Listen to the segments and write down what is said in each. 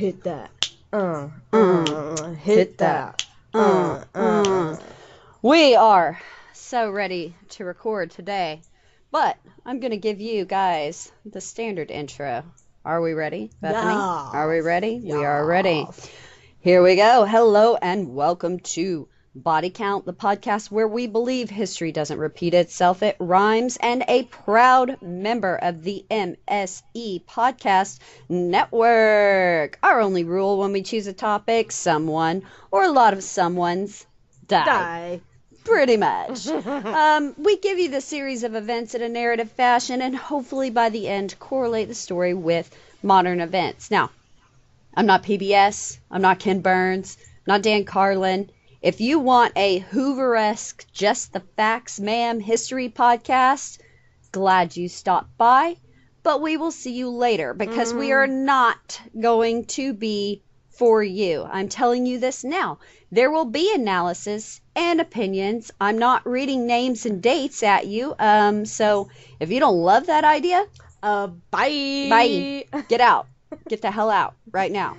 Hit that. Hit that. We are so ready to record today, but I'm going to give you guys the standard intro. Are we ready, Bethany? Yes. Are we ready? Yes. We are ready. Here we go. Hello and welcome to Body Count, the podcast where we believe history doesn't repeat itself, it rhymes, and a proud member of the MSE Podcast Network. Our only rule when we choose a topic, someone or a lot of someones die. Pretty much. We give you the series of events in a narrative fashion and hopefully by the end correlate the story with modern events. Now, I'm not PBS, I'm not Ken Burns, I'm not Dan Carlin. If you want a Hoover-esque, just the facts, ma'am, history podcast, glad you stopped by. But we will see you later because we are not going to be for you. I'm telling you this now. There will be analysis and opinions. I'm not reading names and dates at you. So if you don't love that idea, Bye. bye. Get out. Get the hell out right now.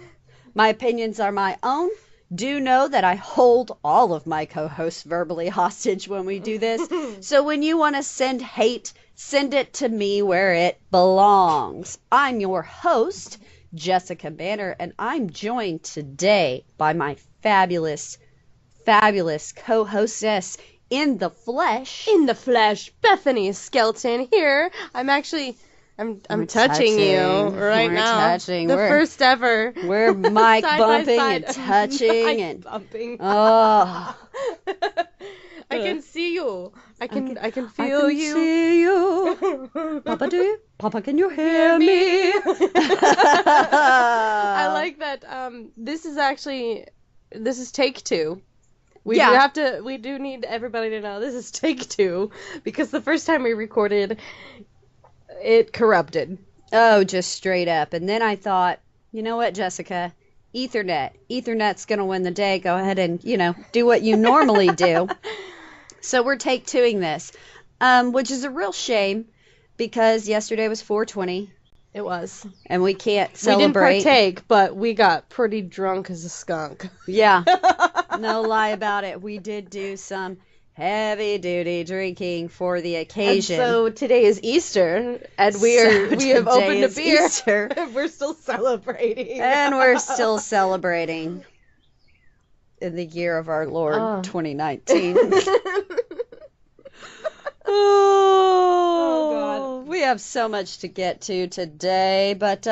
My opinions are my own. Do know that I hold all of my co-hosts verbally hostage when we do this. So when you want to send hate, send it to me where it belongs. I'm your host, Jessica Banner, and I'm joined today by my fabulous co-hostess in the flesh. In the flesh, Bethany Skelton here. I'm touching you right now. The first ever. We're mic Side by bumping side. and touching Mic and bumping. oh, I can see you. I can I feel can you. see you. Papa, do you? Papa, can you hear me? I like that. This is take two. We do need everybody to know this is take two because the first time we recorded, it corrupted. Oh, just straight up. And then I thought, you know what, Jessica? Ethernet's going to win the day. Go ahead and, do what you normally do. So we're take twoing this, which is a real shame because yesterday was 420. It was. And we can't celebrate. We didn't partake, but we got pretty drunk as a skunk. Yeah. No lie about it. We did do some heavy-duty drinking for the occasion. And so today is Easter, and we have opened a beer. Easter. We're still celebrating. And we're still celebrating in the year of our Lord, 2019. Oh, God. We have so much to get to today, but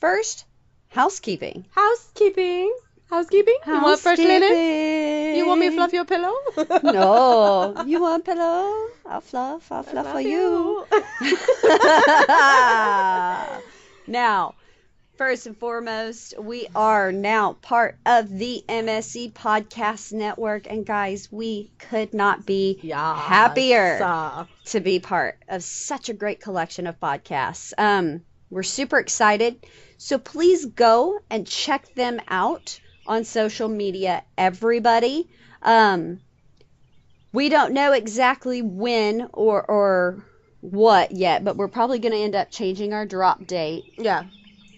first, housekeeping. Housekeeping? You want fresh linen? You want me to fluff your pillow? No. You want a pillow? I'll fluff for you. Now, first and foremost, we are now part of the MSE Podcast Network. And guys, we could not be happier to be part of such a great collection of podcasts. We're super excited. So please go and check them out on social media, everybody. We don't know exactly when or what yet, but we're probably going to end up changing our drop date. Yeah.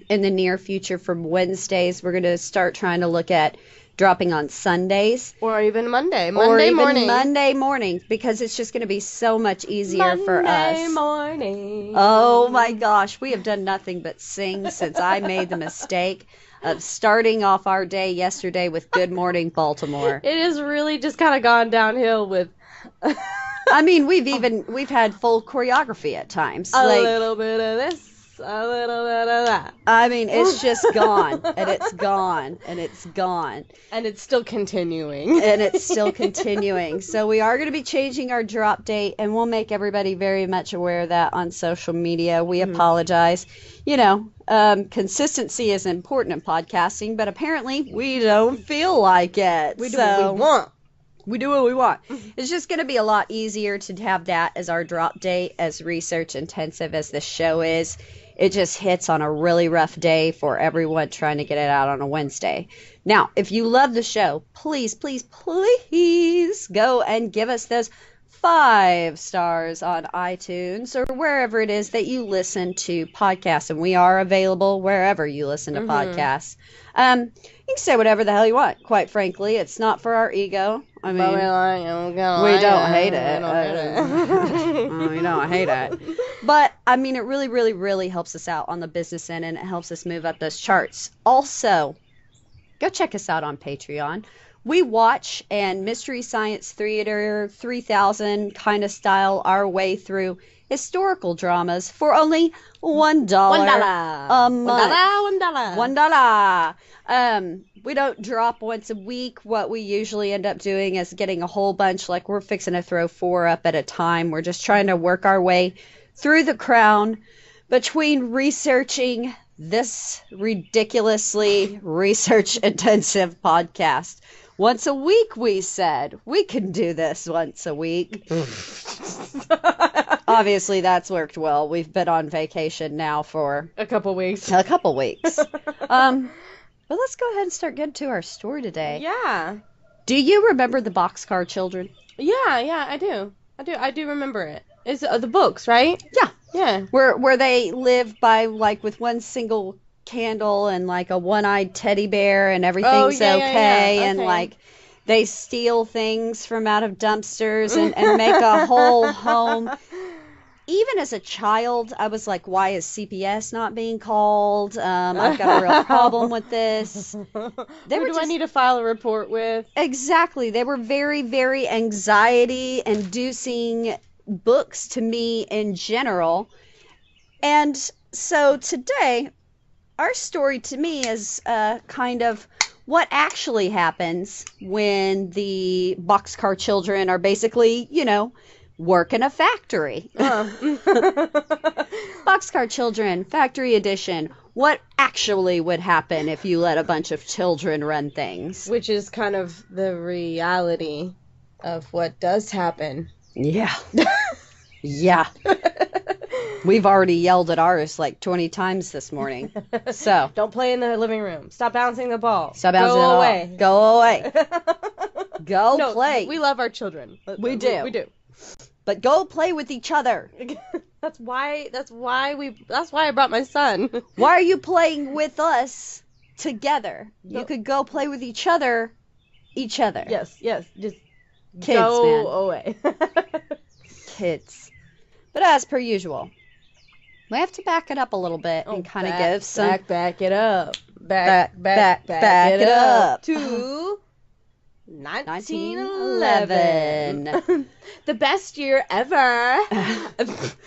In the near future from Wednesdays. We're going to start trying to look at dropping on Sundays. Or even Monday morning. Because it's just going to be so much easier for us. Monday morning. Oh my gosh. We have done nothing but sing since I made the mistake of starting off our day yesterday with Good Morning Baltimore. It has really just kind of gone downhill with... I mean, we've had full choreography at times. A little bit of this, a little bit of that. I mean, it's just gone, and it's gone, and it's gone. And it's still continuing. So we are going to be changing our drop date, and we'll make everybody very much aware of that on social media. We apologize. Consistency is important in podcasting, but apparently we don't feel like it. We do what we want. We do what we want. It's just going to be a lot easier to have that as our drop date, as research intensive as this show is. It just hits on a really rough day for everyone trying to get it out on a Wednesday. Now, if you love the show, please, please, please go and give us those 5 stars on iTunes or wherever it is that you listen to podcasts. And we are available wherever you listen to podcasts. You can say whatever the hell you want. Quite frankly, it's not for our ego. I mean, we don't hate it. We don't hate it. But, I mean, it really, really, really helps us out on the business end, and it helps us move up those charts. Also, go check us out on Patreon. We watch and Mystery Science Theater 3000 kind of style our way through historical dramas for only $1 a month. $1. We don't drop once a week. What we usually end up doing is getting a whole bunch. Like, we're fixing to throw 4 up at a time. We're just trying to work our way through the crown between researching this ridiculously research-intensive podcast. Once a week, we said. We can do this once a week. Obviously, that's worked well. We've been on vacation now for a couple weeks. But let's go ahead and start getting to our story today. Yeah. Do you remember the Boxcar Children? Yeah, I do. I do remember it. It's the books, right? Yeah. Where they live by, like, with one single candle and, like, a one-eyed teddy bear, and everything's okay. And, like, they steal things from out of dumpsters and make a whole home. Even as a child, I was like, why is CPS not being called? I've got a real problem with this. Who do I need to file a report with? Exactly. They were very, very anxiety-inducing books to me in general. And so today, our story to me is kind of what actually happens when the Boxcar Children are basically, work in a factory. Boxcar Children, Factory Edition. What actually would happen if you let a bunch of children run things? Which is kind of the reality of what does happen. Yeah. Yeah. We've already yelled at ours like 20 times this morning. So don't play in the living room. Stop bouncing the ball. Stop bouncing the ball. Go away. Go play. We love our children. We do. We do. But go play with each other. That's why I brought my son. Why are you playing with us together? You could go play with each other. Yes. Just kids, go away. Kids. But as per usual, we have to back it up a little bit and kind of give some... Back it up. Back it up. To 1911. The best year ever.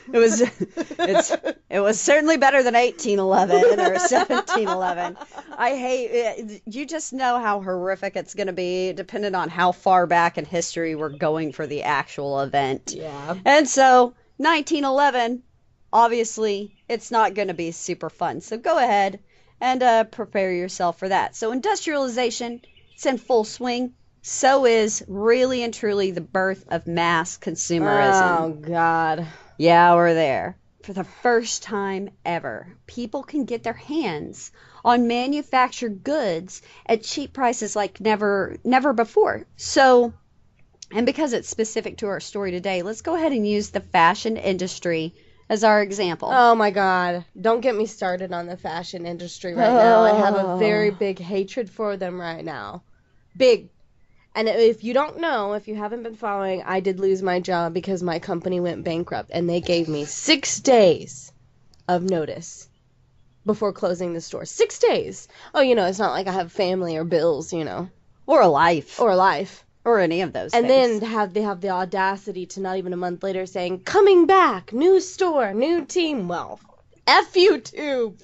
It was certainly better than 1811 or 1711. I hate... You just know how horrific it's going to be depending on how far back in history we're going for the actual event. Yeah. And so... 1911, obviously, it's not going to be super fun. So go ahead and prepare yourself for that. So industrialization, it's in full swing. So is really and truly the birth of mass consumerism. Oh, God. Yeah, we're there. For the first time ever, people can get their hands on manufactured goods at cheap prices like never before. So... And because it's specific to our story today, let's go ahead and use the fashion industry as our example. Oh my God. Don't get me started on the fashion industry right now. I have a very big hatred for them right now. Big. And if you don't know, if you haven't been following, I did lose my job because my company went bankrupt and they gave me 6 days of notice before closing the store. 6 days. Oh, it's not like I have family or bills, Or a life. Or any of those and things. Then they have the audacity to not even a month later saying, coming back, new store, new team. Well, F you too.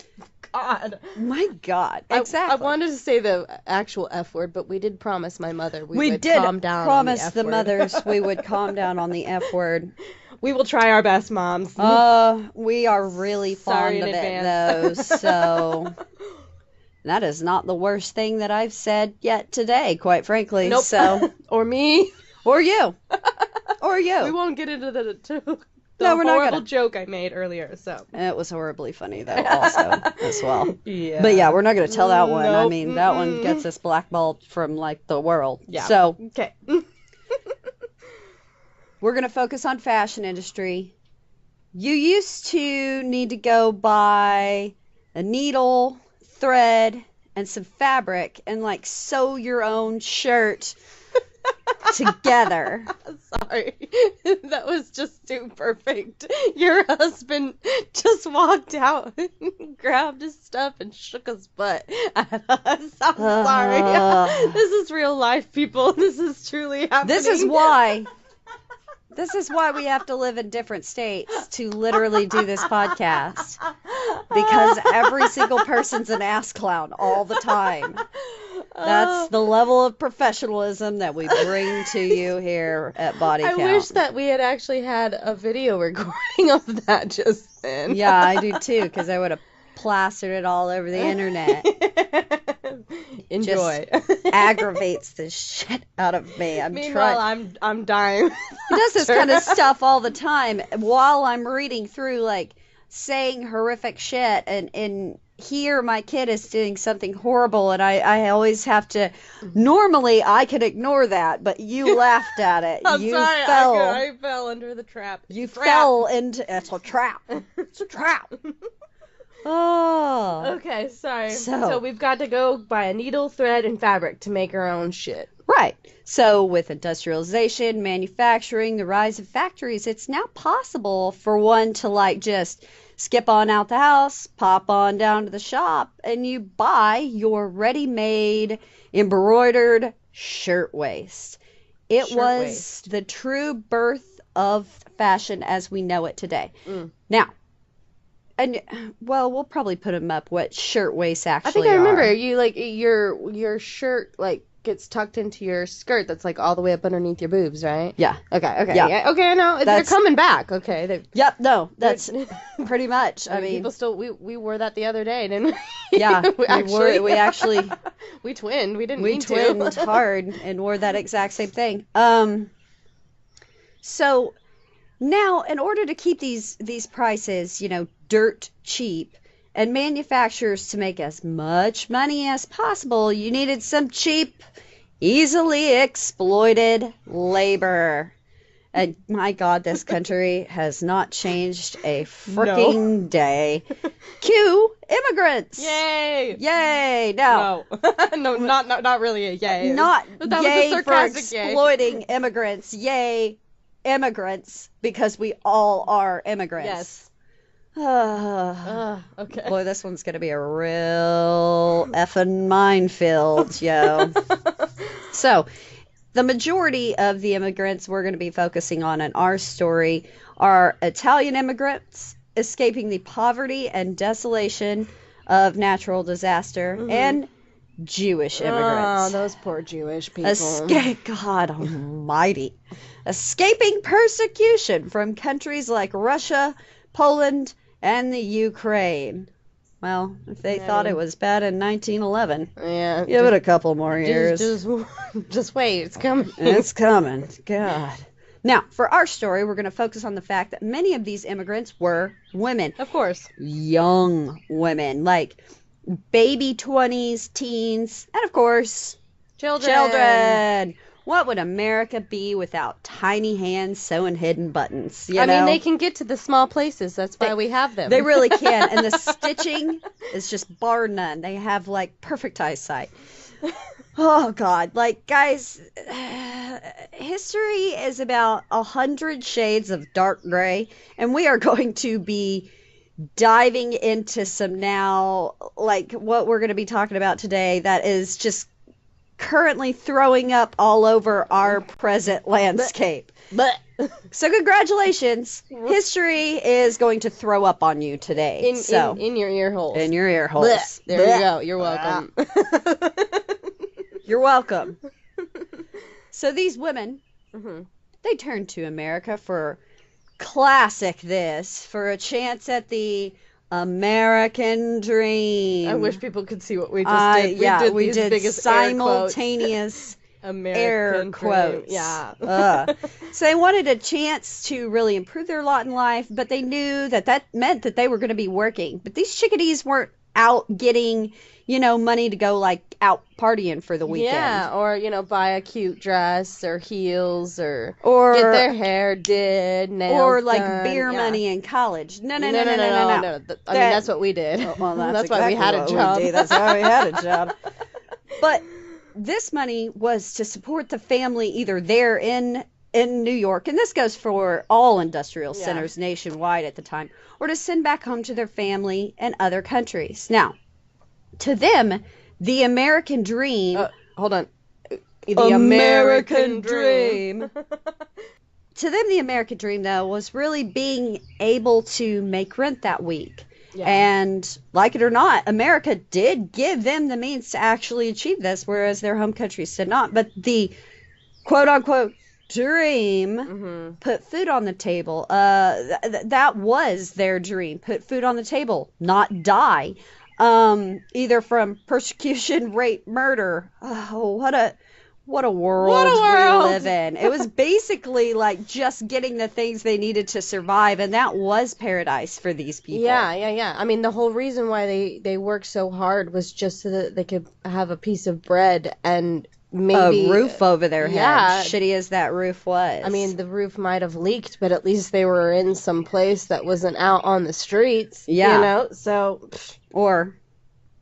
God. My God. Exactly. I wanted to say the actual F word, but we did promise my mother we would did calm down promise on the mothers we would calm down on the F word. We will try our best, moms. We are really fond of it, though, so... That is not the worst thing that I've said yet today, quite frankly. Nope. So, or me. Or you. Or you. We won't get into the horrible joke I made earlier, so. It was horribly funny, though, also, as well. Yeah. But yeah, we're not going to tell that one. Nope. I mean, that one gets us blackballed from, like, the world. Yeah. So. Okay. we're going to focus on fashion industry. You used to need to go buy a needle, thread, and some fabric and like sew your own shirt together. Sorry. That was just too perfect. Your husband just walked out and grabbed his stuff and shook his butt at us. I'm sorry. This is real life, people. This is truly happening. This is why we have to live in different states to literally do this podcast. Because every single person's an ass clown all the time. That's the level of professionalism that we bring to you here at Body Count. I wish that we had actually had a video recording of that just then. Yeah, I do too, because I would have plastered it all over the internet. Enjoy. Just aggravates the shit out of me. Meanwhile, I'm dying. He does this kind of stuff all the time while I'm reading through, like, saying horrific shit, and here my kid is doing something horrible, and I always have to, normally I could ignore that, but you laughed at it. I'm you sorry, fell. I fell under the trap. You fell into, it's a trap. It's a trap. Oh. Okay, sorry. So we've got to go buy a needle, thread, and fabric to make our own shit. Right. So with industrialization, manufacturing, the rise of factories, it's now possible for one to like just skip on out the house, pop on down to the shop, and you buy your ready-made embroidered shirtwaist. It was the true birth of fashion as we know it today. Now, and well, we'll probably put them up what shirtwaists actually are. I think I remember you like your shirt like gets tucked into your skirt that's like all the way up underneath your boobs, right? Yeah. Okay. Yeah. Okay, I know. They're coming back. Okay. Yep. No, that's pretty much. I mean, people still we wore that the other day, didn't we? Yeah. we actually we twinned. We didn't we mean twinned to. hard and wore that exact same thing. So now, in order to keep these prices, dirt cheap, and manufacturers to make as much money as possible, you needed some cheap, easily exploited labor. And my God, this country has not changed a freaking day. Cue immigrants. Yay! Yay! No, not really a yay. Not that yay was a for sarcastic exploiting immigrants. Yay, immigrants, because we all are immigrants. Yes. Okay. Boy, this one's going to be a real effing minefield, yo. So, the majority of the immigrants we're going to be focusing on in our story are Italian immigrants escaping the poverty and desolation of natural disaster, and Jewish immigrants. Oh, those poor Jewish people. God almighty. Escaping persecution from countries like Russia, Poland, and the Ukraine. Well, if they thought it was bad in 1911, give it a couple more years. Just wait, it's coming. It's coming. God. Now, for our story, we're going to focus on the fact that many of these immigrants were women. Of course. Young women, like baby 20s, teens, and of course, children. What would America be without tiny hands sewing hidden buttons? You know? mean, they can get to the small places. That's why we have them. They really can. And the stitching is just bar none. They have, like, perfect eyesight. Oh, God. Like, guys, history is about 100 shades of dark gray. And we are going to be diving into some now, like, what we're going to be talking about today that is just currently throwing up all over our present landscape. So congratulations. History is going to throw up on you today. In your ear holes. In your ear holes. There you go. You're welcome. You're welcome. So these women, they turned to America for classic this, for a chance at the American dream. I wish people could see what we just did. We did simultaneous air quotes. Yeah. So they wanted a chance to really improve their lot in life, but they knew that meant that they were going to be working. But these chickadees weren't out getting, money to go like out partying for the weekend. Yeah, or buy a cute dress or heels or get Or their hair did, nails or like done. beer Yeah. money in college. No. No. I mean, that's what we did. Well, That's why we had a exactly what job. we did. That's why we had a job. But this money was to support the family either there in New York, and this goes for all industrial centers nationwide at the time, or to send back home to their family in other countries. Now, to them, the American dream... hold on. The American dream. To them, the American dream, though, was really being able to make rent that week. Yeah. And like it or not, America did give them the means to actually achieve this, whereas their home countries did not. But the quote-unquote dream put food on the table. That was their dream. Put food on the table, not die. Either from persecution, rape, murder. Oh, what a world we live in. It was basically like just getting the things they needed to survive, and that was paradise for these people. Yeah. I mean, the whole reason why they worked so hard was just so that they could have a piece of bread and maybe a roof over their head. Yeah. Shitty as that roof was. I mean, the roof might have leaked, but at least they were in some place that wasn't out on the streets. Yeah. So... Or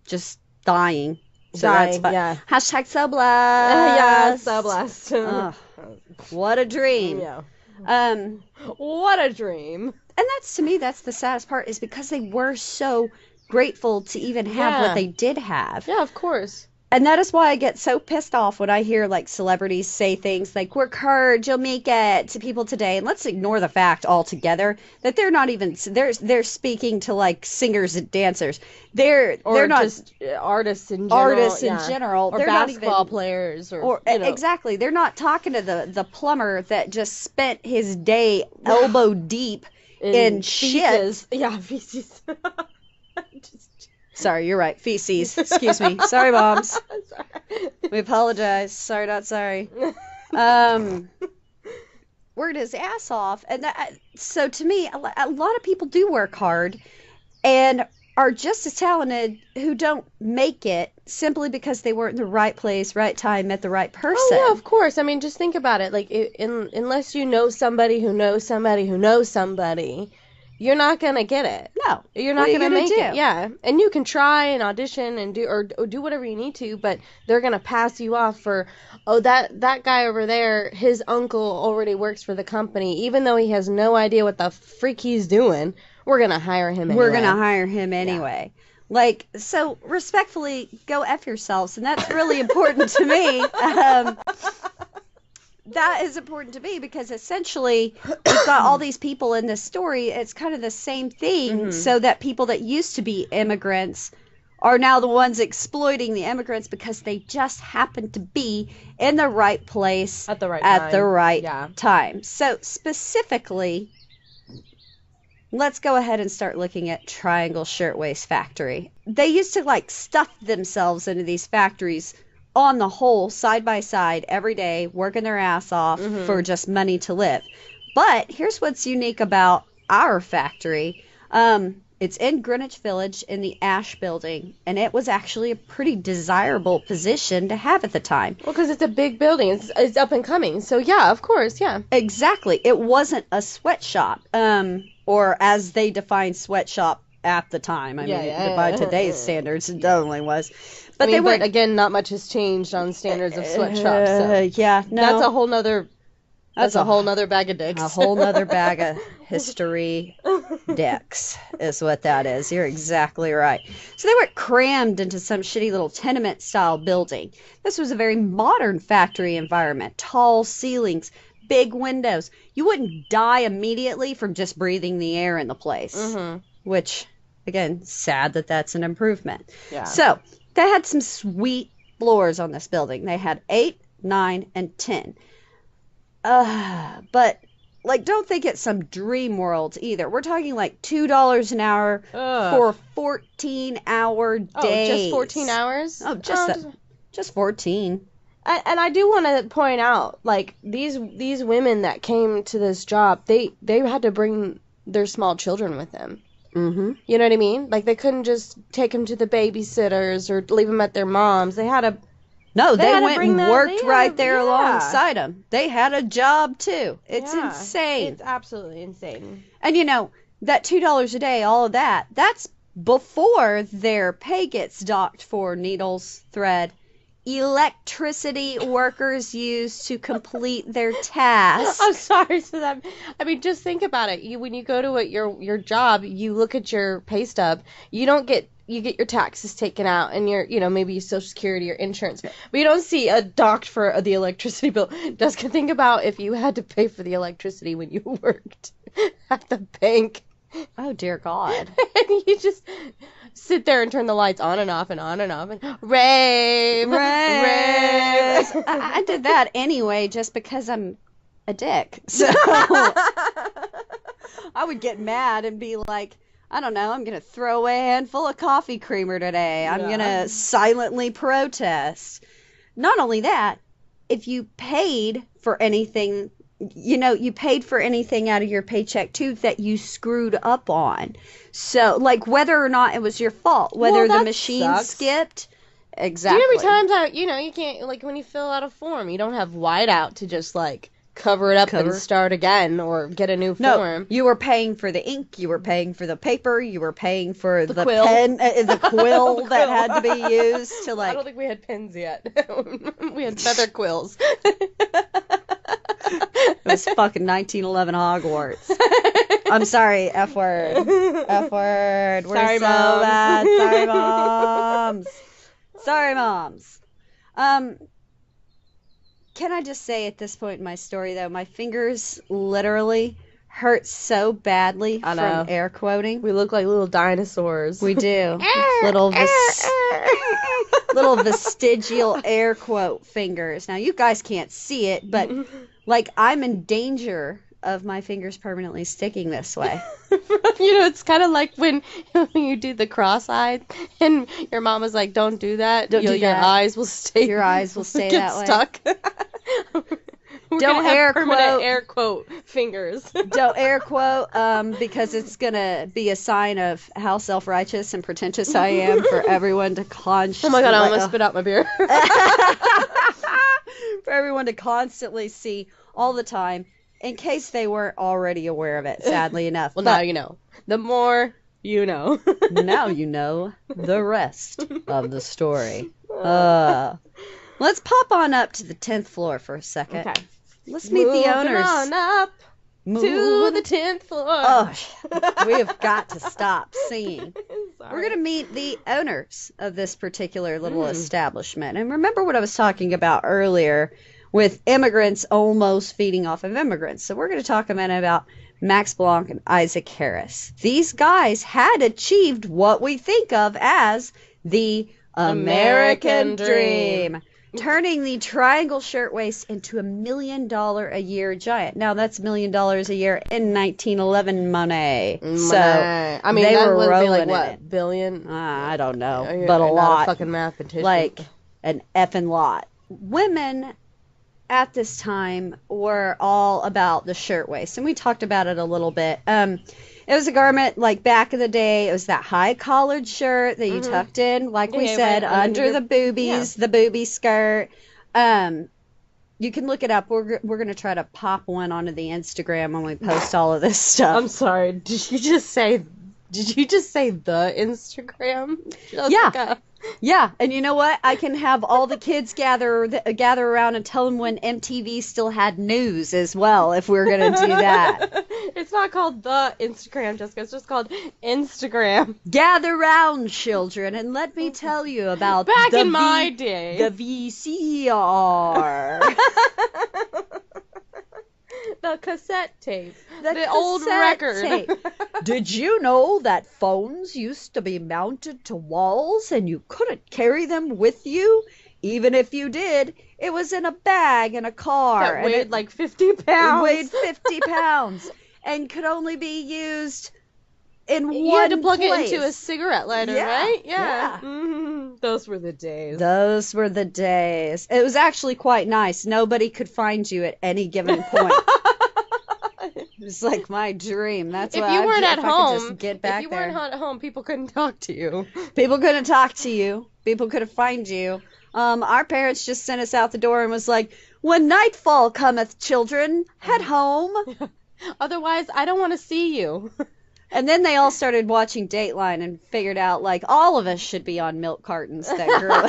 just dying. So that's fun. Yeah. Hashtag so blessed. Yeah, so blessed. What a dream. Yeah. What a dream. And to me, that's the saddest part, is because they were so grateful to even have what they did have. Yeah, of course. And that is why I get so pissed off when I hear like celebrities say things like, work hard, you'll make it, to people today. And let's ignore the fact altogether that they're not even, they're speaking to like singers and dancers. They're not just artists in general. Or they're basketball not even, players. Exactly. They're not talking to the plumber that just spent his day elbow deep in shit. Yeah, feces. Sorry, you're right. Feces. Excuse me. Sorry, moms. Sorry. We apologize. Sorry, not sorry. Worked his ass off. And so to me, a lot of people do work hard and are just as talented who don't make it simply because they weren't in the right place, right time, met the right person. Oh, yeah, of course. I mean, just think about it. Like, unless you know somebody who knows somebody who knows somebody, you're not going to get it. No. You're not going to make it. Yeah. And you can try and audition and do whatever you need to, but they're going to pass you off for, that guy over there, his uncle already works for the company. Even though he has no idea what the freak he's doing, we're going to hire him anyway. We're going to hire him anyway. Yeah. Like, so respectfully, go F yourselves. And that's really important to me. That is important to me because essentially we've got all these people in this story. It's kind of the same thing, so that people that used to be immigrants are now the ones exploiting the immigrants because they just happen to be in the right place at the right time. So specifically, let's go ahead and start looking at Triangle Shirtwaist Factory. They used to like stuff themselves into these factories on the whole, side by side, every day, working their ass off for just money to live. But here's what's unique about our factory. It's in Greenwich Village in the Ash Building, and it was actually a pretty desirable position to have at the time. Well, because it's a big building. It's up and coming. So, yeah, of course, yeah. Exactly. It wasn't a sweatshop, or as they defined sweatshop at the time. I mean, by today's standards, it definitely was. But but again, not much has changed on standards of sweatshops. So yeah, no. That's a whole nother bag of dicks. A whole nother bag of history dicks is what that is. You're exactly right. So they were crammed into some shitty little tenement style building. This was a very modern factory environment. Tall ceilings, big windows. You wouldn't die immediately from just breathing the air in the place. Which, again, sad that that's an improvement. Yeah. So they had some sweet floors on this building. They had 8, 9, and 10. But, like, don't think it's some dream world either. We're talking like $2 an hour for 14-hour days. Oh, just 14 hours? Oh, just 14. And I do want to point out, like, these women that came to this job, they had to bring their small children with them. Mm-hmm. You know what I mean? Like, they couldn't just take them to the babysitters or leave them at their mom's. They had to... No, they had to went bring and them. worked right there Yeah. alongside them. They had a job, too. It's Yeah. insane. It's absolutely insane. And, you know, that $2 a day, all of that, that's before their pay gets docked for needles, thread, electricity workers use to complete their tasks. I'm sorry for that. I mean, just think about it. When you go to your job, you look at your pay stub. You get your taxes taken out and maybe your Social Security or insurance. But you don't see a docked for the electricity bill. Just think about if you had to pay for the electricity when you worked at the bank. Oh, dear God. And you just sit there and turn the lights on and off and on and off and rave. I did that anyway just because I'm a dick. So I would get mad and be like, I don't know, I'm going to throw away a handful of coffee creamer today. I'm going to silently protest. Not only that, if you paid for anything, you paid for anything out of your paycheck too that you screwed up on. So, like, whether or not it was your fault, whether the machine skipped. Exactly. Do you know how many times you can't, like, when you fill out a form, you don't have whiteout to just, like, cover it up and start again or get a new form. No, you were paying for the ink, you were paying for the paper, you were ping for the quill. pen, the quill that had to be used to, like... I don't think we had pens yet. We had feather quills. It was fucking 1911 Hogwarts. I'm sorry, F word. F word. We're sorry, so moms. bad. Sorry, moms. Sorry, moms. Can I just say at this point in my story, though, my fingers literally hurt so badly from air quoting. We look like little dinosaurs. We do. little vestigial air quote fingers. Now, you guys can't see it, but... Like, I'm in danger of my fingers permanently sticking this way. It's kind of like when you do the cross-eyed and your mom was like, don't do that. Don't do that. Your eyes will stay. Your eyes will stay that way. Stuck. Don't air quote. Air quote fingers. Don't air quote because it's going to be a sign of how self-righteous and pretentious I am for everyone to constantly... Oh my God, I almost spit out my beer. For everyone to constantly see all the time, in case they weren't already aware of it, sadly enough. Well, now you know. The more you know. Now you know the rest of the story. Let's pop on up to the 10th floor for a second. Okay. Let's meet the owners. On up to the 10th floor. Oh, we have got to stop singing. We're going to meet the owners of this particular little establishment. And remember what I was talking about earlier with immigrants almost feeding off of immigrants. So we're going to talk a minute about Max Blanc and Isaac Harris. These guys had achieved what we think of as the American dream. Turning the Triangle Shirtwaist into $1 million a year giant. Now that's $1 million a year in 1911 money. So I mean, they that were would be rolling like in what, it. billion? I don't know, You're but a not lot. A fucking mathematician. Like an effing lot. Women at this time were all about the shirtwaist, and we talked about it a little bit. It was a garment, like back in the day, it was that high-collared shirt that you tucked in, like we said, right under the boobies, the booby skirt. You can look it up. We're going to try to pop one onto the Instagram when we post all of this stuff. I'm sorry, did you just say the Instagram? Yeah. Yeah, and you know what? I can have all the kids gather around and tell them when MTV still had news as well, if we're going to do that. It's not called the Instagram, Jessica. It's just called Instagram. Gather round, children, and let me tell you about back in my day. The VCR. The cassette tape. The old record. Tape. Did you know that phones used to be mounted to walls and you couldn't carry them with you? Even if you did, it was in a bag in a car. That weighed like 50 pounds. It weighed 50 pounds and could only be used in one place. You had to plug it into a cigarette lighter, right? Yeah. Mm-hmm. Those were the days. Those were the days. It was actually quite nice. Nobody could find you at any given point. was like my dream. That's If why you weren't at if I could home, just get back if you there. weren't at home, people couldn't talk to you. People couldn't talk to you. People couldn't find you. Our parents just sent us out the door and was like, "When nightfall cometh, children, head home." Otherwise, I don't want to see you. And then they all started watching Dateline and figured out, like, all of us should be on milk cartons that grew up.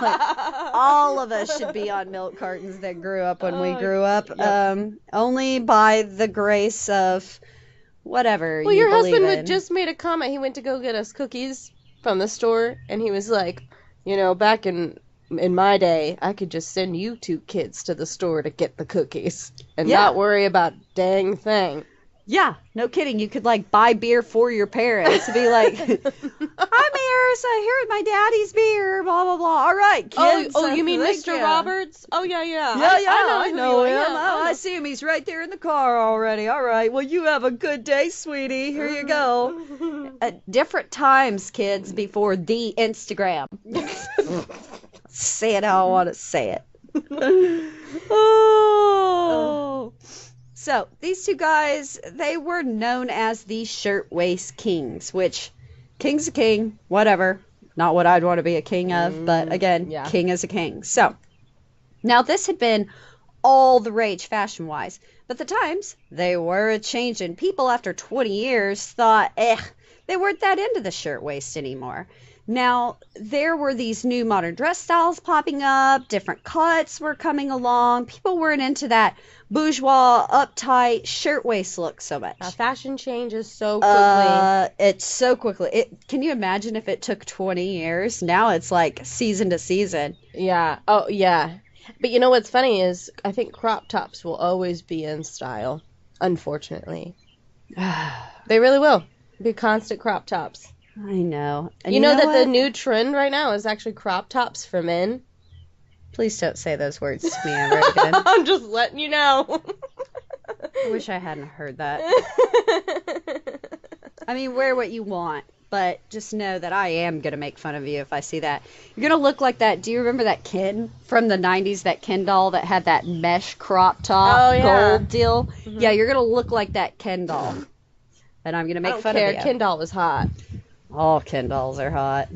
Like, all of us should be on milk cartons that grew up when we grew up. Yep. Only by the grace of whatever Well, you your believe husband in. just made a comment. He went to go get us cookies from the store, and he was like, back in my day, I could just send you two kids to the store to get the cookies and not worry about dang thing. Yeah, no kidding. You could, like, buy beer for your parents. Be like, "I'm here, so here's my daddy's beer, blah, blah, blah. All right, kids." Oh, you mean thank Mr. you." Roberts? Oh, yeah. Yeah, I I know him. Yeah, Oh, I see him. He's right there in the car already. All right. Well, you have a good day, sweetie. Here you go. At different times, kids, before the Instagram. Say it how I want to say it. Oh. So, these two guys, they were known as the Shirtwaist Kings, which, king's a king, whatever. Not what I'd want to be a king of, but again, king is a king. So, now this had been all the rage fashion-wise, but the times, they were a-changing. People after 20 years thought, they weren't that into the shirtwaist anymore. Now, there were these new modern dress styles popping up, different cuts were coming along. People weren't into that bourgeois, uptight shirtwaist look so much. Fashion changes so quickly. It's so quickly. Can you imagine if it took 20 years? Now it's like season to season. Yeah. Oh, yeah. But you know what's funny is I think crop tops will always be in style, unfortunately. They really will. Be constant crop tops. I know. And you know that the new trend right now is actually crop tops for men? Please don't say those words to me ever again. I'm just letting you know. I wish I hadn't heard that. I mean, wear what you want, but just know that I am going to make fun of you if I see that. You're going to look like that. Do you remember that Ken from the 90s, that Ken doll that had that mesh crop top gold deal? Mm-hmm. Yeah, you're going to look like that Ken doll. And I'm going to make fun of you. Ken doll was hot. All Ken dolls are hot.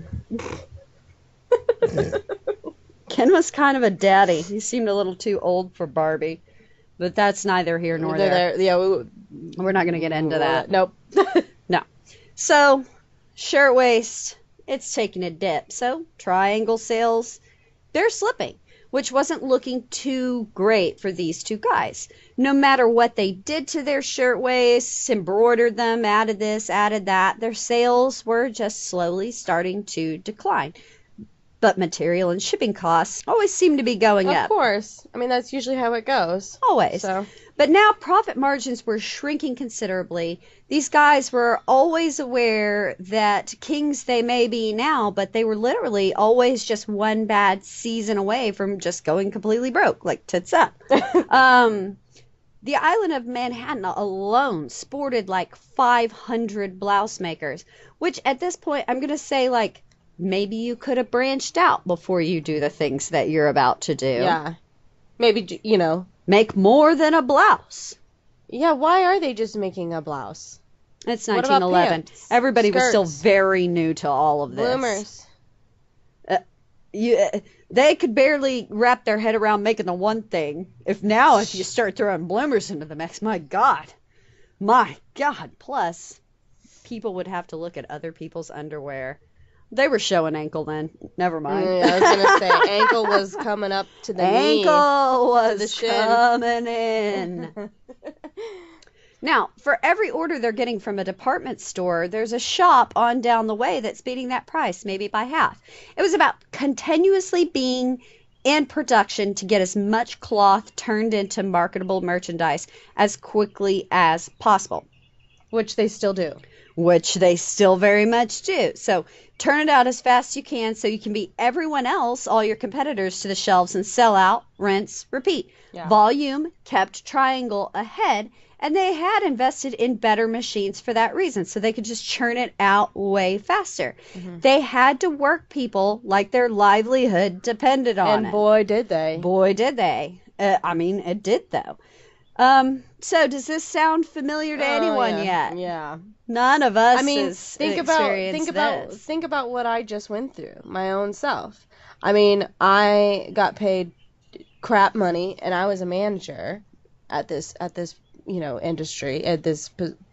Ken was kind of a daddy. He seemed a little too old for Barbie. But that's neither here nor there. Yeah, we're not going to get into that. Nope. No. So, shirtwaist, it's taking a dip. So, triangle sales, they're slipping, which wasn't looking too great for these two guys. No matter what they did to their shirtwaists, embroidered them, added this, added that, their sales were just slowly starting to decline. But material and shipping costs always seem to be going up. Of course. I mean, that's usually how it goes. Always. So. But now profit margins were shrinking considerably. These guys were always aware that kings they may be now, but they were literally always just one bad season away from just going completely broke, like tits up. The island of Manhattan alone sported like 500 blouse makers, which at this point I'm going to say like maybe you could have branched out before you do the things that you're about to do. Yeah. Maybe, Make more than a blouse. Yeah, why are they just making a blouse? It's 1911. Everybody was still very new to all of this. Bloomers. They could barely wrap their head around making the one thing. If you start throwing bloomers into the mix, my God. Plus, people would have to look at other people's underwear. They were showing ankle then. Never mind. Yeah, I was going to say, ankle was coming up to the knee. Ankle was coming in. Now, for every order they're getting from a department store, there's a shop on down the way that's beating that price, maybe by half. It was about continuously being in production to get as much cloth turned into marketable merchandise as quickly as possible. Which they still do. Which they still very much do. So turn it out as fast as you can so you can beat everyone else, all your competitors, to the shelves and sell out, rinse, repeat. Yeah. Volume kept Triangle ahead, and they had invested in better machines for that reason, so they could just churn it out way faster. Mm-hmm. They had to work people like their livelihood depended on it. And boy, did they. Boy, did they. It did, though. So does this sound familiar to anyone yet? Yeah. None of us. I mean, has experienced think about what I just went through, my own self. I mean, I got paid crap money, and I was a manager at this industry, at this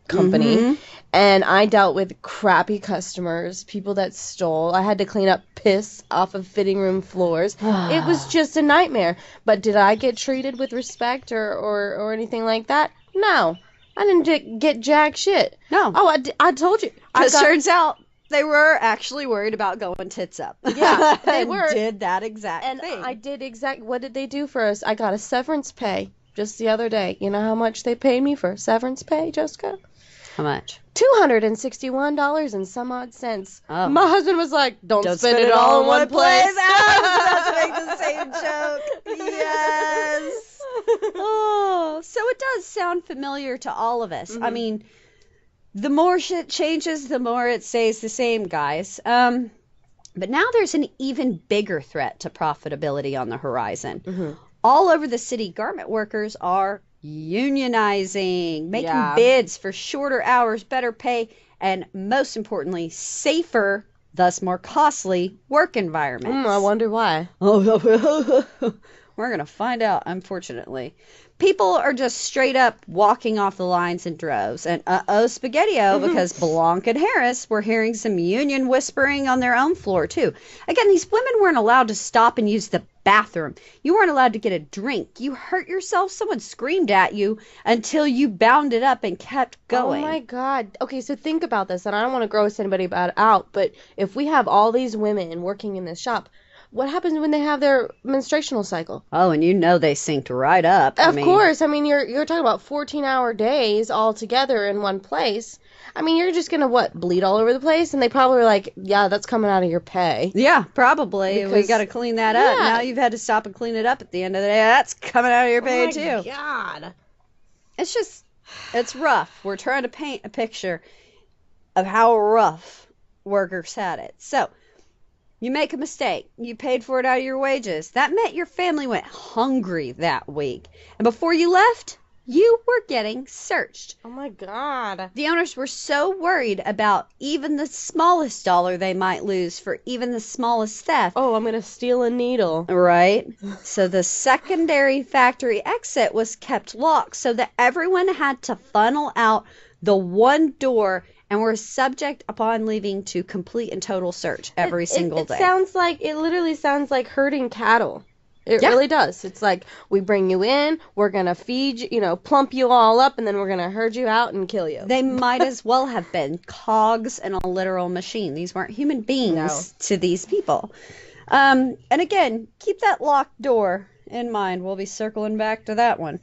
company, Mm-hmm. and I dealt with crappy customers, people that stole. I had to clean up piss off of fitting room floors. It was just a nightmare. But did I get treated with respect or anything like that? No. I didn't get jack shit. No. Oh, I told you. Because turns out they were actually worried about going tits up. Yeah, they were. Did that exact thing. And I did what did they do for us? I got a severance pay just the other day. You know how much they paid me for severance pay, Jessica? How much? $261 and some odd cents. Oh. My husband was like, don't spend it all in one place. I was about to make the same joke. Yes. Oh, so it does sound familiar to all of us. Mm-hmm. I mean, the more shit changes, the more it stays the same, guys. But now there's an even bigger threat to profitability on the horizon. Mm-hmm. All over the city, garment workers are unionizing, making bids for shorter hours, better pay, and most importantly, safer, thus more costly work environments. I wonder why. We're going to find out, unfortunately. People are just straight up walking off the lines in droves. And spaghetti-o, because Blanc and Harris were hearing some union whispering on their own floor, too. Again, these women weren't allowed to stop and use the bathroom. You weren't allowed to get a drink. You hurt yourself, someone screamed at you until you bounded up and kept going. Oh, my God. Okay, so think about this, and I don't want to gross anybody out, but if we have all these women working in this shop, what happens when they have their menstruational cycle? Oh, and they synced right up. Of course. I mean, you're talking about 14-hour days all together in one place. I mean, you're just going to, bleed all over the place? And they probably were like, yeah, that's coming out of your pay. Yeah, probably. We got to clean that up. Now you've had to stop and clean it up at the end of the day. That's coming out of your pay, too. Oh, my God. It's rough. We're trying to paint a picture of how rough workers had it. So, you make a mistake. You paid for it out of your wages. That meant your family went hungry that week. And before you left, you were getting searched. Oh, my God. The owners were so worried about even the smallest dollar they might lose for even the smallest theft. Oh, I'm going to steal a needle. Right. So the secondary factory exit was kept locked so that everyone had to funnel out the one door and were subject upon leaving to complete and total search every single day. It literally sounds like herding cattle. It really does. It's like, we bring you in, we're going to feed you, plump you all up, and then we're going to herd you out and kill you. They might as well have been cogs in a literal machine. These weren't human beings to these people. And again, keep that locked door in mind. We'll be circling back to that one.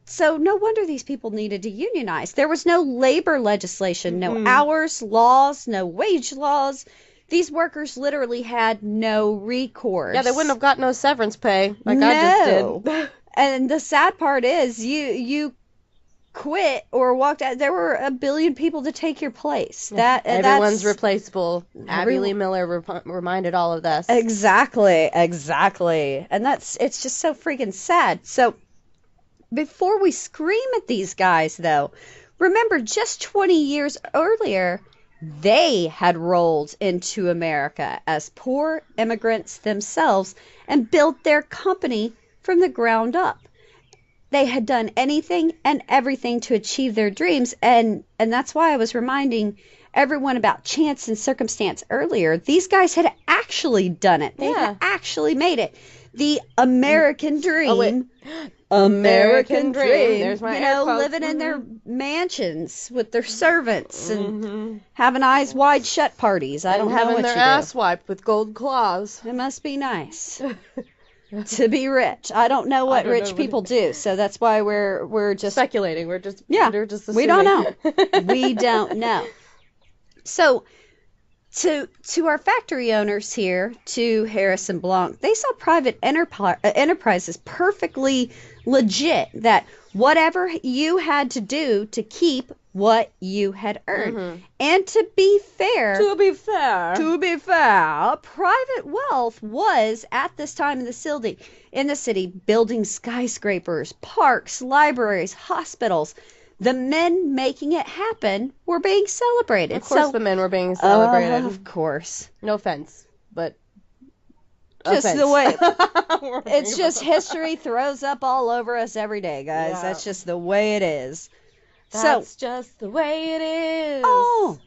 So no wonder these people needed to unionize. There was no labor legislation, no hours laws, no wage laws. These workers literally had no recourse. Yeah, they wouldn't have got no severance pay I just did. And the sad part is you quit or walked out. There were a billion people to take your place. Everyone's replaceable. Abby Lee Miller reminded all of this. Exactly. And it's just so freaking sad. So before we scream at these guys, though, remember just 20 years earlier, they had rolled into America as poor immigrants themselves and built their company from the ground up. They had done anything and everything to achieve their dreams, and that's why I was reminding everyone about chance and circumstance earlier. These guys had actually done it. They had actually made it. The American dream. American dream. There's my living in their mansions with their servants and having eyes wide shut parties. I don't know what you do. Having their ass wiped with gold claws. It must be nice to be rich. I don't know what rich people do, so that's why we're just speculating. We're just assuming. We don't know. We don't know. So to our factory owners here, to Harris and Blanc, they saw private enterprises perfectly legit, that whatever you had to do to keep what you had earned. Mm-hmm. And to be fair, private wealth was at this time in the city building skyscrapers, parks, libraries, hospitals. The men making it happen were being celebrated. Of course, the men were being celebrated. Of course. No offense, but just the way it's just history throws up all over us every day, guys. Yeah. That's just the way it is. That's just the way it is. Oh,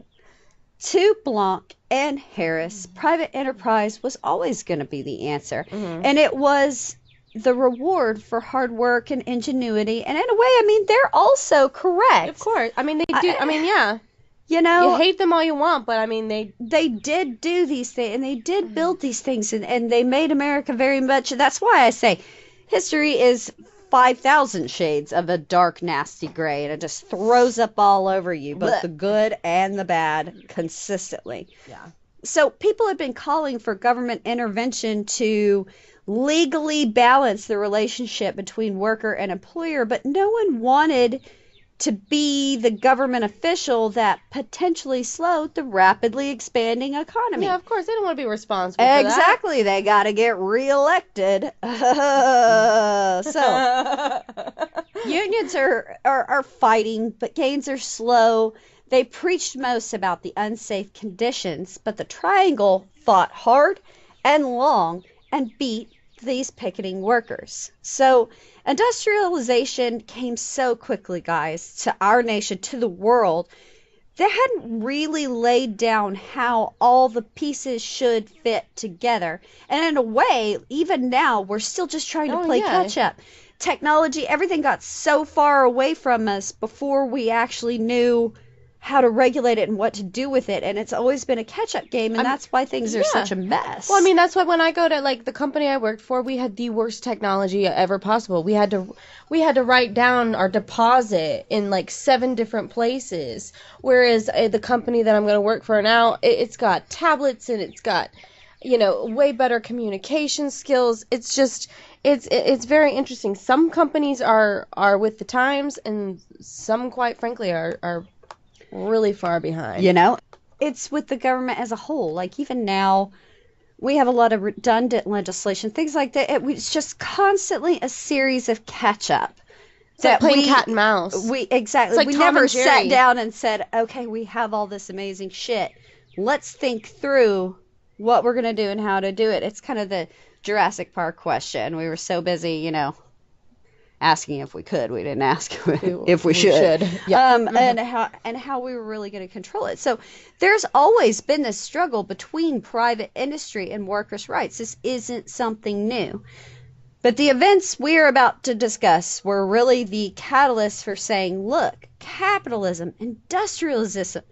to Blanc and Harris, private enterprise was always going to be the answer. Mm-hmm. And it was the reward for hard work and ingenuity. And in a way, I mean, they're also correct. Of course. I mean, they do. Yeah. You know, you hate them all you want, but I mean, they did do these things, and they did build these things, and they made America very much. That's why I say history is 5,000 shades of a dark, nasty gray, and it just throws up all over you, both the good and the bad, consistently. Yeah. So people have been calling for government intervention to legally balance the relationship between worker and employer, but no one wanted to be the government official that potentially slowed the rapidly expanding economy. Yeah, of course. They don't want to be responsible for that. Exactly. They got to get reelected. So unions are fighting, but gains are slow. They preached most about the unsafe conditions, but the Triangle fought hard and long and beat these picketing workers. So industrialization came so quickly, guys, to our nation, to the world. They hadn't really laid down how all the pieces should fit together. And in a way, even now, we're still just trying to play catch up. Technology, everything got so far away from us before we actually knew how to regulate it and what to do with it, and it's always been a catch-up game, and that's why things are such a mess. Well, I mean, that's why when I go to like the company I worked for, we had the worst technology ever possible. We had to write down our deposit in like 7 different places, whereas the company that I'm going to work for now, it's got tablets and it's got, you know, way better communication skills. It's just it's very interesting. Some companies are with the times, and some, quite frankly, are really far behind. You know, it's with the government as a whole. Like, even now, we have a lot of redundant legislation, things like that. It's just constantly a series of catch-up. It's like playing cat and mouse. Exactly. Like we Tom never and Jerry. sat down and said, okay, we have all this amazing shit. Let's think through what we're going to do and how to do it. It's kind of the Jurassic Park question. We were so busy, you know, asking if we could. We didn't ask if we should. Yeah. And how we were really going to control it. So there's always been this struggle between private industry and workers' rights. This isn't something new. But the events we're about to discuss were really the catalyst for saying, look, capitalism, industrialization,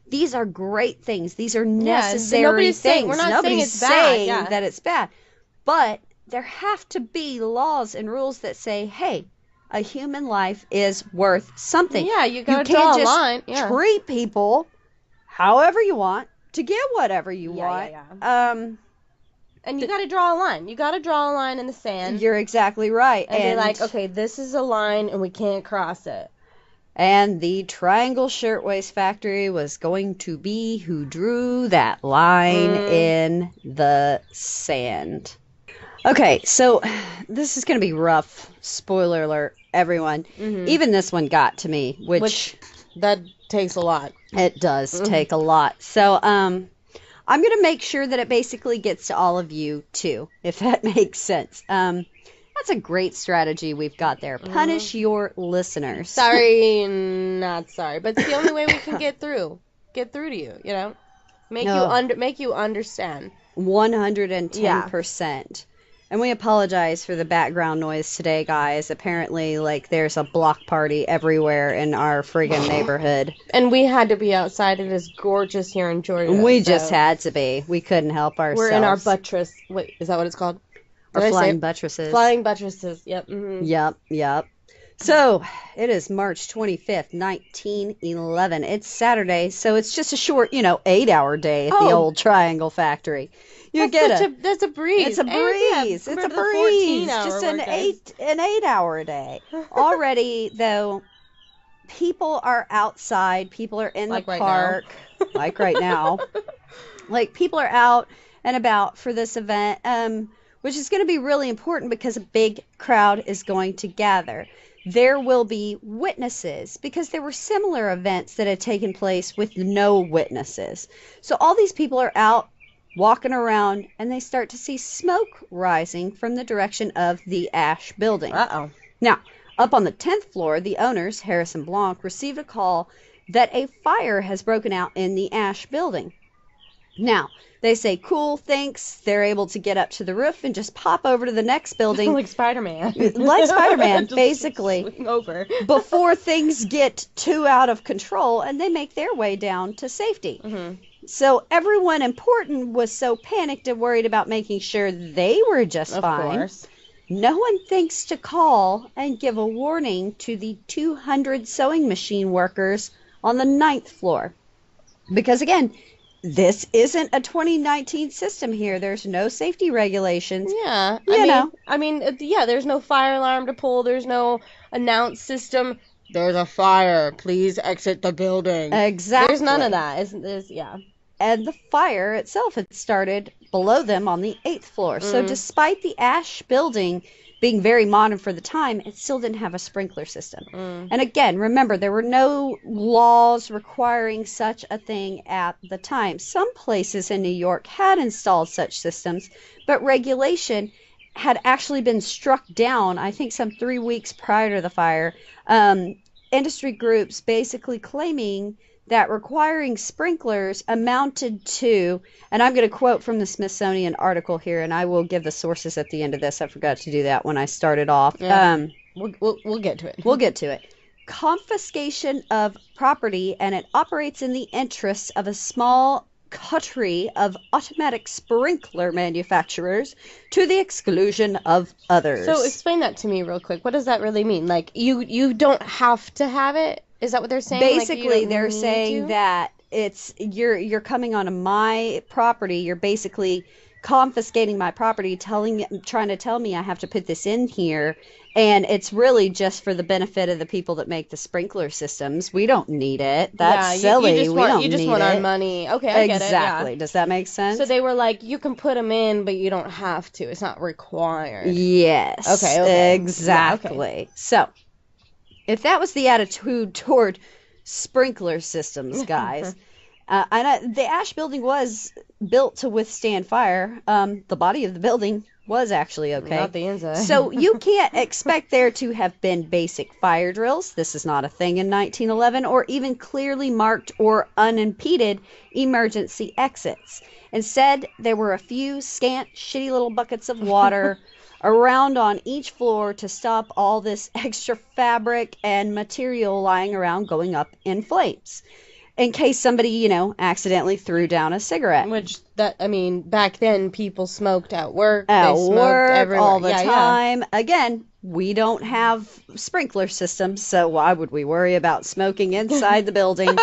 these are great things. These are necessary things. We're not saying it's bad. That it's bad. But there have to be laws and rules that say, hey, a human life is worth something. Yeah, you got to draw a line. You can't just treat people however you want to get whatever you want. And you got to draw a line. You got to draw a line in the sand. You're exactly right. And be like, okay, this is a line and we can't cross it. And the Triangle Shirtwaist Factory was going to be who drew that line in the sand. Okay, so this is going to be rough. Spoiler alert, everyone. Mm-hmm. Even this one got to me, which that takes a lot. It does take a lot. So I'm going to make sure that it basically gets to all of you, too, if that makes sense. That's a great strategy we've got there. Punish your listeners. Sorry, not sorry. But it's the only way we can get through to you, you know? Make you understand. 110%. And we apologize for the background noise today, guys. Apparently, like, there's a block party everywhere in our friggin' neighborhood. And we had to be outside. It is gorgeous here in Georgia. We just had to be. We couldn't help ourselves. We're in our buttress. Wait, is that what it's called? Our flying buttresses. Flying buttresses. Yep. Mm-hmm. Yep. So, it is March 25th, 1911. It's Saturday, so it's just a short, 8-hour day at the old Triangle Factory. That's a breeze. It's a breeze. It's a breeze. Just an 8-hour day. Already, though, people are outside. People are in Like the right park. Like right now. Like, people are out and about for this event, which is going to be really important because a big crowd is going to gather. There will be witnesses because there were similar events that had taken place with no witnesses. So all these people are out walking around, and they start to see smoke rising from the direction of the Ash building. Uh-oh. Now, up on the 10th floor, the owners, Harris and Blanc, received a call that a fire has broken out in the Ash building. Now, they say, cool, thanks. They're able to get up to the roof and just pop over to the next building. Like Spider-Man. Like Spider-Man, Just basically. swing over. Before things get too out of control, and they make their way down to safety. Mm-hmm. So everyone important was so panicked and worried about making sure they were just fine. Of course. No one thinks to call and give a warning to the 200 sewing machine workers on the 9th floor. Because again, this isn't a 2019 system here. There's no safety regulations. Yeah. I mean, there's no fire alarm to pull. There's no announce system. There's a fire. Please exit the building. Exactly. There's none of that. Yeah. And the fire itself had started below them on the 8th floor. So despite the Ash building being very modern for the time, it still didn't have a sprinkler system. And again, remember, there were no laws requiring such a thing at the time. Some places in New York had installed such systems, but regulation had actually been struck down, I think, some 3 weeks prior to the fire. Industry groups basically claiming that requiring sprinklers amounted to, and I'm going to quote from the Smithsonian article here, and I will give the sources at the end of this. I forgot to do that when I started off. Yeah. We'll get to it. We'll get to it. Confiscation of property, and it operates in the interests of a small coterie of automatic sprinkler manufacturers to the exclusion of others. So explain that to me real quick. What does that really mean? Like, you don't have to have it? Is that what they're saying? Basically, they're saying that it's you're coming onto my property. You're basically confiscating my property, trying to tell me I have to put this in here, and it's really just for the benefit of the people that make the sprinkler systems. We don't need it. That's silly. You just want our money. Okay, I get it. Exactly. Yeah. Does that make sense? So they were like, you can put them in, but you don't have to. It's not required. Yes. Okay. Exactly. Yeah, okay. So, if that was the attitude toward sprinkler systems, guys, the Ash building was built to withstand fire. The body of the building was actually okay. Not the inside. So you can't expect there to have been basic fire drills. This is not a thing in 1911, or even clearly marked or unimpeded emergency exits. Instead, there were a few scant, shitty little buckets of water around on each floor to stop all this extra fabric and material lying around going up in flames, in case somebody, accidentally threw down a cigarette. Back then people smoked at work. They smoked everywhere. All the time. Yeah. Again, we don't have sprinkler systems, so why would we worry about smoking inside the building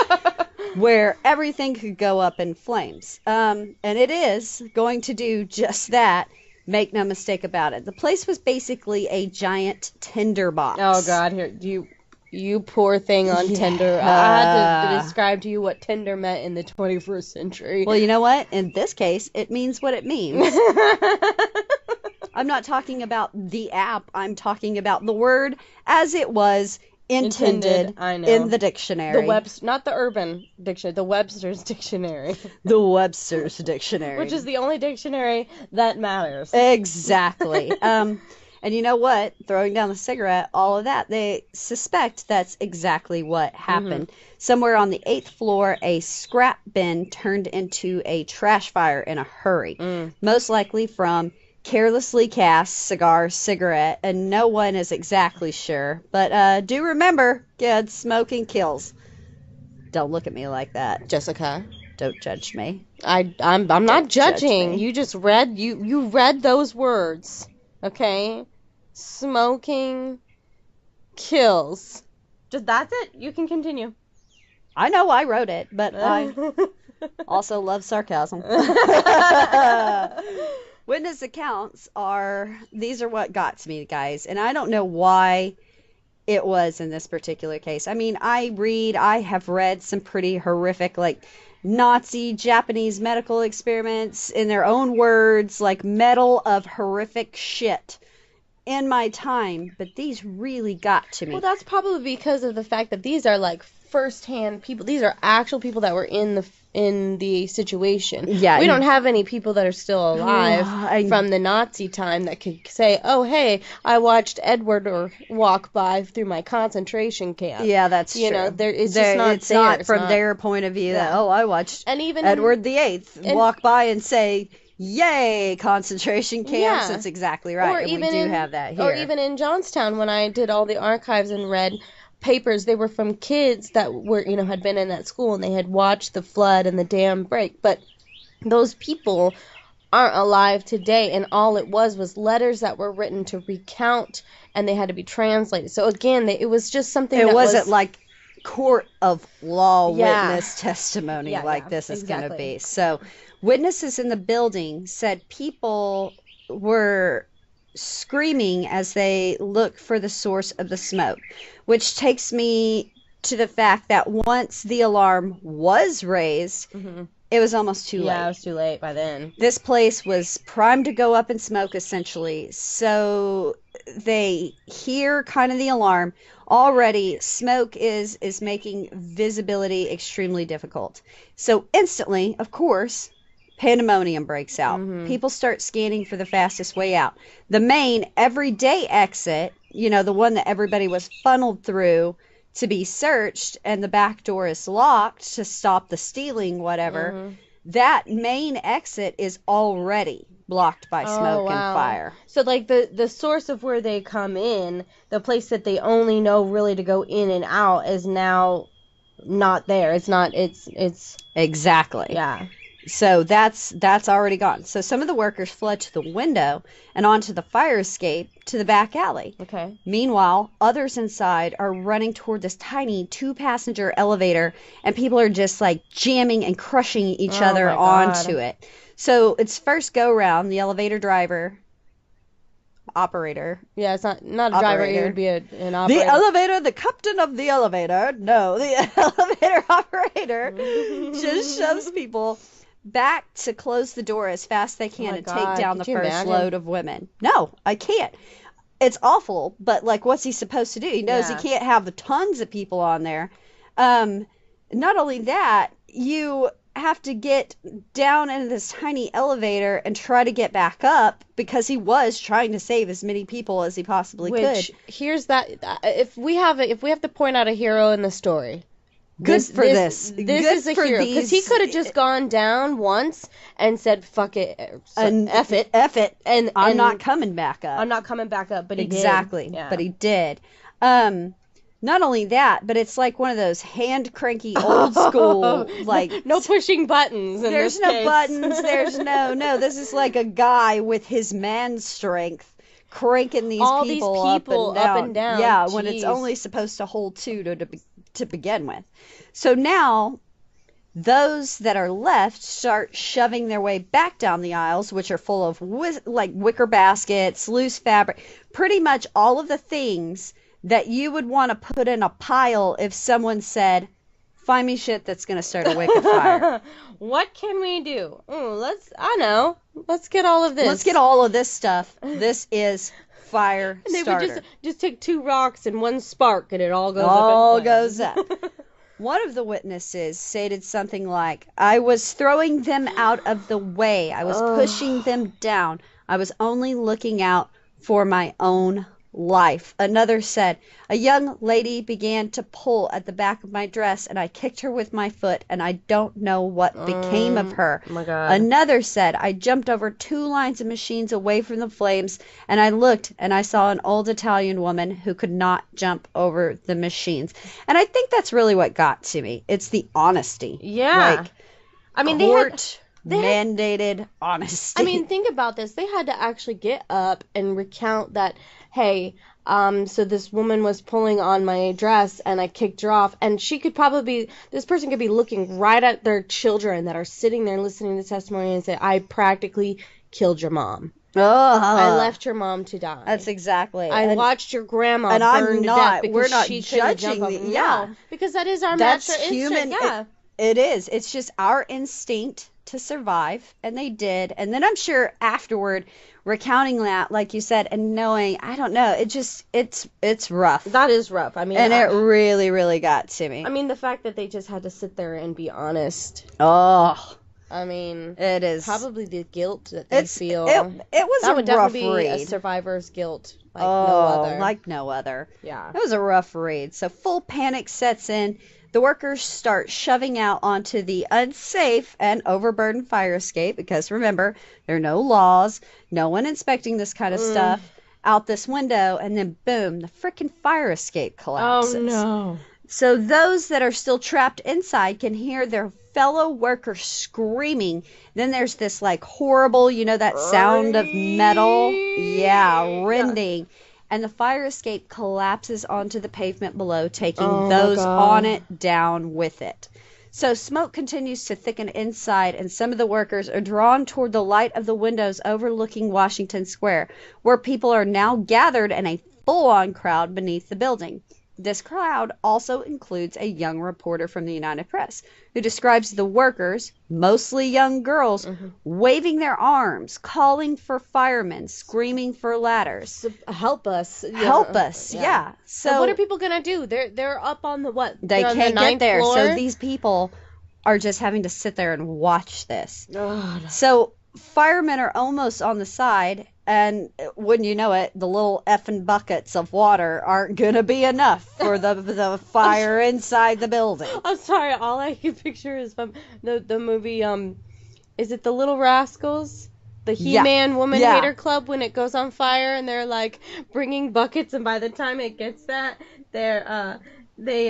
where everything could go up in flames? And it is going to do just that. Make no mistake about it. The place was basically a giant tinder box. Oh, God. Here, you poor thing on Tinder. I had to describe to you what Tinder meant in the 21st century. Well, you know what? In this case, it means what it means. I'm not talking about the app. I'm talking about the word as it was intended in the dictionary. Not the Urban Dictionary, the Webster's Dictionary. The Webster's Dictionary. Which is the only dictionary that matters. Exactly. And you know what? Throwing down the cigarette, all of that, they suspect that's exactly what happened. Somewhere on the 8th floor, a scrap bin turned into a trash fire in a hurry. Most likely from carelessly cast cigarette, and no one is exactly sure. But do remember, kids, smoking kills. Don't look at me like that, Jessica. Don't judge me. I'm not judging. You just read you read those words, okay? Smoking kills. Just that's it. You can continue. I know I wrote it, but I also love sarcasm. Witness accounts these are what got to me, guys. And I don't know why it was in this particular case. I mean, I have read some pretty horrific, like, Nazi Japanese medical experiments in their own words, like metal of horrific shit in my time, but these really got to me. Well, that's probably because of the fact that these are like first-hand people. These are actual people that were in the situation. Yeah, we don't have any people that are still alive from the Nazi time that could say, "Oh, hey, I watched Edward walk by through my concentration camp." Yeah, that's true. You know, it's just not it's not from their point of view that, oh, I watched Edward the Eighth walk by and say, "Yay, concentration camps." That's exactly right. Or and even we do have that here. Or even in Johnstown, when I did all the archives and read papers, they were from kids that were, had been in that school and they had watched the flood and the dam break. But those people aren't alive today, and all it was letters that were written to recount, and they had to be translated. So again, it was just something. It wasn't like court of law witness testimony this is going to be. So witnesses in the building said people were screaming as they looked for the source of the smoke, which takes me to the fact that once the alarm was raised, it was almost too late. Yeah, it was too late by then. This place was primed to go up in smoke, essentially. So they hear kind of the alarm. Already, smoke is making visibility extremely difficult. So instantly, of course, pandemonium breaks out. People start scanning for the fastest way out. The main everyday exit, the one that everybody was funneled through to be searched, and the back door is locked to stop the stealing, whatever, that main exit is already blocked by smoke and fire. So, like, the source of where they come in, the place that they only know really to go in and out, is now not there. It's exactly. Yeah. So that's already gone. So some of the workers fled to the window and onto the fire escape to the back alley. Okay. Meanwhile, others inside are running toward this tiny 2-passenger elevator, and people are just like jamming and crushing each other onto it. So it's first go round, the elevator operator. Yeah, it's not a driver, it would be an operator. The captain of the elevator. No, the elevator operator just shoves people back to close the door as fast as they can and take down the first load of women. No, I can't. It's awful, but like, what's he supposed to do? He knows he can't have the tons of people on there. Not only that, you have to get down into this tiny elevator and try to get back up, because he was trying to save as many people as he possibly could. Here's that. If we have to point out a hero in the story, this is a hero, because he could have just gone down once and said "fuck it" and F it, and I'm not coming back up. But he did. Yeah. But he did. Not only that, but it's like one of those hand cranky old school, like, no pushing buttons. There's no buttons. There's no. This is like a guy with his man strength cranking these people up and down. Yeah, when it's only supposed to hold two to begin with. So now those that are left start shoving their way back down the aisles, which are full of like wicker baskets, loose fabric, pretty much all of the things that you would want to put in a pile if someone said, "Find me shit that's going to start a wicked fire." What can we do? Let's get all of this. Let's get all of this stuff. This is fire starter. They would just take 2 rocks and 1 spark, and it all goes up. All goes up. One of the witnesses stated something like, "I was throwing them out of the way. I was pushing them down. I was only looking out for my own life." Another said, "A young lady began to pull at the back of my dress, and I kicked her with my foot, and I don't know what became of her." Oh my God. Another said, "I jumped over 2 lines of machines away from the flames, and I looked, and I saw an old Italian woman who could not jump over the machines." And I think that's really what got to me. It's the honesty. Yeah. Like, I mean, mandated honesty. I mean, think about this. They had to actually get up and recount that, hey, so this woman was pulling on my dress and I kicked her off, and this person could be looking right at their children that are sitting there listening to the testimony and say, "I practically killed your mom." I Oh, left your mom to die. that's exactly. I watched your grandma and burn I'm to not. death because We're not she couldn't jump judging up. the. No, Yeah, because that is our that's natural human. instinct. Yeah. It is. It's just our instinct to survive, and they did. And then I'm sure afterward, recounting that, like you said, and knowing, I don't know, it's rough. That is rough. I mean, And it really, really got to me. I mean, the fact that they just had to sit there and be honest. Oh, I mean, it is probably the guilt that they feel. It was that a would rough definitely be read. a survivor's guilt, like no other. Like no other. Yeah. It was a rough read. So full panic sets in. The workers start shoving out onto the unsafe and overburdened fire escape because remember, there are no laws, no one inspecting this kind of stuff out this window, and then boom, the freaking fire escape collapses. Oh no. So those that are still trapped inside can hear their fellow workers screaming. Then there's this like horrible, that sound of metal. Yeah, rending. And the fire escape collapses onto the pavement below, taking those on it down with it. So smoke continues to thicken inside, and some of the workers are drawn toward the light of the windows overlooking Washington Square, where people are now gathered in a full-on crowd beneath the building. This crowd also includes a young reporter from the United Press who describes the workers, mostly young girls, waving their arms, calling for firemen, screaming for ladders. Help us. Help us, yeah. So what are people going to do? They're up on the what? They can't get there. Floor? So these people are just having to sit there and watch this. God. So firemen are almost on the side, and wouldn't you know it, the little effing buckets of water aren't gonna be enough for the fire inside the building. I'm sorry, all I can picture is from the movie, is it The Little Rascals? The He-Man Woman Hater Club, when it goes on fire and they're like bringing buckets, and by the time it gets that, they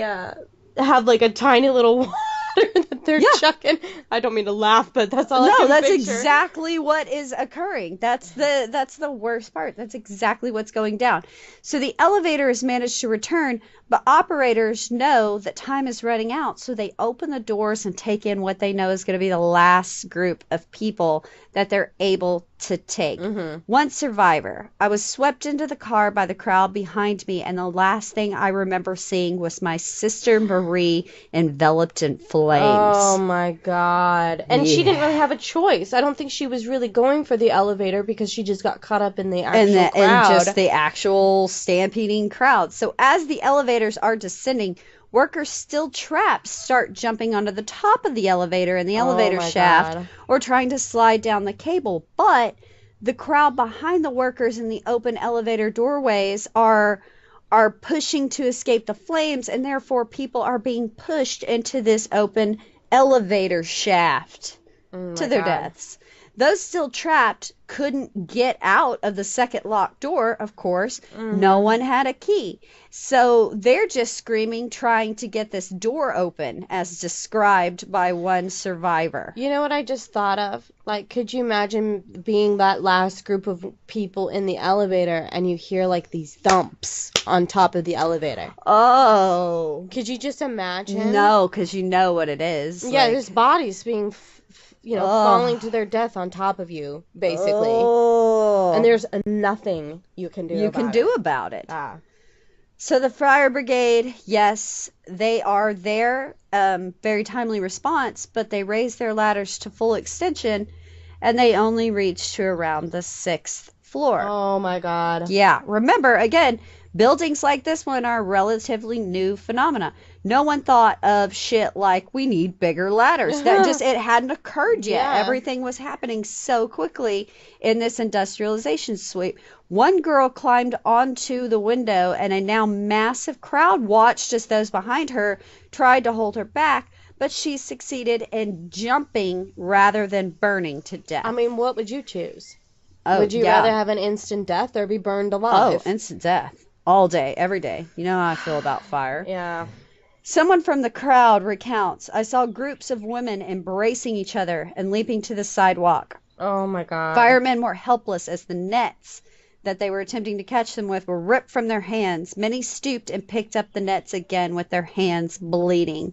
have like a tiny little water that they're chucking. I don't mean to laugh, but that's all I can that's picture. exactly what is occurring. That's the worst part. That's exactly what's going down. So the elevator has managed to return, but operators know that time is running out, so they open the doors and take in what they know is going to be the last group of people that they're able to take. One survivor. I was swept into the car by the crowd behind me, and the last thing I remember seeing was my sister Marie enveloped in flames. Oh my God. And she didn't really have a choice. I don't think she was really going for the elevator because she just got caught up in the actual crowd. And just the actual stampeding crowd. So as the elevators are descending, workers still trapped start jumping onto the top of the elevator and the elevator shaft or trying to slide down the cable. But the crowd behind the workers in the open elevator doorways are pushing to escape the flames, and therefore people are being pushed into this open elevator shaft to their deaths. Those still trapped couldn't get out of the second locked door, of course. No one had a key. So they're just screaming, trying to get this door open, as described by one survivor. You know what I just thought of? Like, could you imagine being that last group of people in the elevator and you hear, like, these thumps on top of the elevator? Oh. Could you just imagine? No, because you know what it is. Yeah, there's bodies being falling to their death on top of you, basically. Oh. And there's nothing you can do about it. So the fire brigade, yes, they are there. Very timely response, but they raise their ladders to full extension, and they only reach to around the 6th floor. Oh, my God. Yeah. Remember, again, buildings like this one are relatively new phenomena. No one thought of shit like we need bigger ladders. It hadn't occurred yet. Yeah. Everything was happening so quickly in this industrialization sweep. One girl climbed onto the window, and a now massive crowd watched as those behind her tried to hold her back, but she succeeded in jumping rather than burning to death. I mean, what would you choose? Oh, would you rather have an instant death or be burned alive? Oh, instant death. All day, every day. You know how I feel about fire. Yeah. Someone from the crowd recounts, I saw groups of women embracing each other and leaping to the sidewalk. Oh, my God. Firemen were helpless as the nets that they were attempting to catch them with were ripped from their hands. Many stooped and picked up the nets again with their hands bleeding.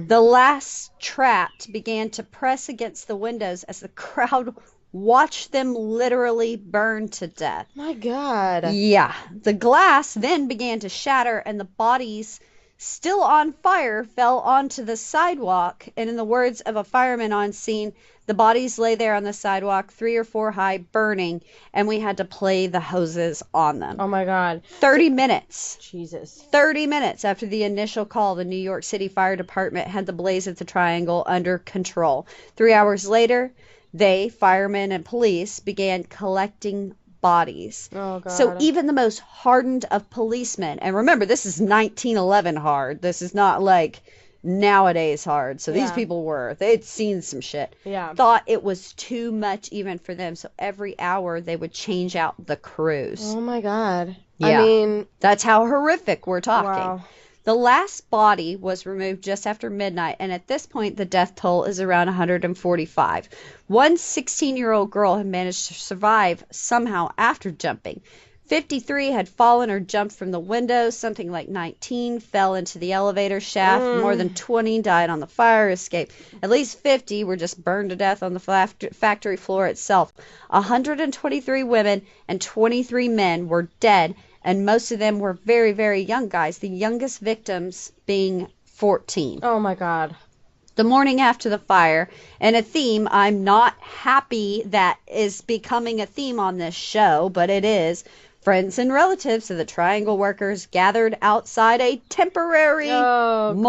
The last trapped began to press against the windows as the crowd watched them literally burn to death. My God. Yeah. The glass then began to shatter, and the bodies, still on fire, fell onto the sidewalk. And in the words of a fireman on scene, the bodies lay there on the sidewalk, 3 or 4 high, burning, and we had to play the hoses on them. Oh my God. 30 minutes. Jesus. 30 minutes after the initial call, the New York City Fire Department had the blaze at the Triangle under control. 3 hours later, they, firemen and police, began collecting bodies. Oh, God. So even the most hardened of policemen, and remember, this is 1911 hard. This is not like nowadays hard. So these people they'd seen some shit. Yeah. Thought it was too much even for them. So every hour they would change out the crews. Oh my God. Yeah. I mean, that's how horrific we're talking. wow. The last body was removed just after midnight, and at this point, the death toll is around 145. One 16-year-old girl had managed to survive somehow after jumping. 53 had fallen or jumped from the window. Something like 19 fell into the elevator shaft. More than 20 died on the fire escape. At least 50 were just burned to death on the factory floor itself. 123 women and 23 men were dead, and most of them were very, very young guys, the youngest victims being 14. Oh my God. The morning after the fire, and a theme I'm not happy that is becoming a theme on this show, but it is. Friends and relatives of the Triangle workers gathered outside a temporary morgue.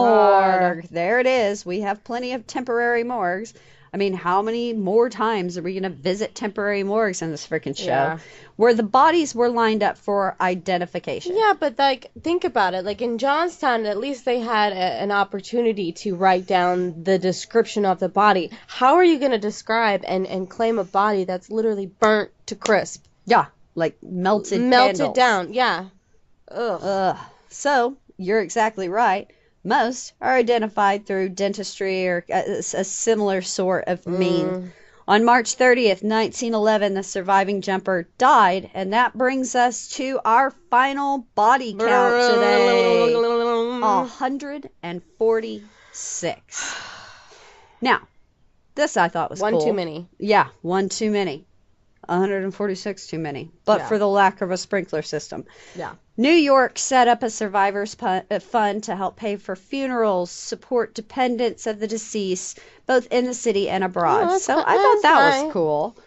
God. There it is. We have plenty of temporary morgues. I mean, how many more times are we going to visit temporary morgues in this freaking show? Yeah. Where the bodies were lined up for identification. Yeah, but like, think about it. Like in Johnstown, at least they had an opportunity to write down the description of the body. How are you going to describe and claim a body that's literally burnt to crisp? Yeah, like melted Melted candles. down, yeah. Ugh. So, you're exactly right. Most are identified through dentistry or a similar sort of means. On March 30th, 1911, the surviving jumper died, and that brings us to our final body count today. 146. Now, this I thought was One cool. too many. Yeah, one too many. 146 too many. But Yeah. for the lack of a sprinkler system. Yeah. New York set up a survivors fund to help pay for funerals, support dependents of the deceased, both in the city and abroad. Oh, So I thought that nice. was cool.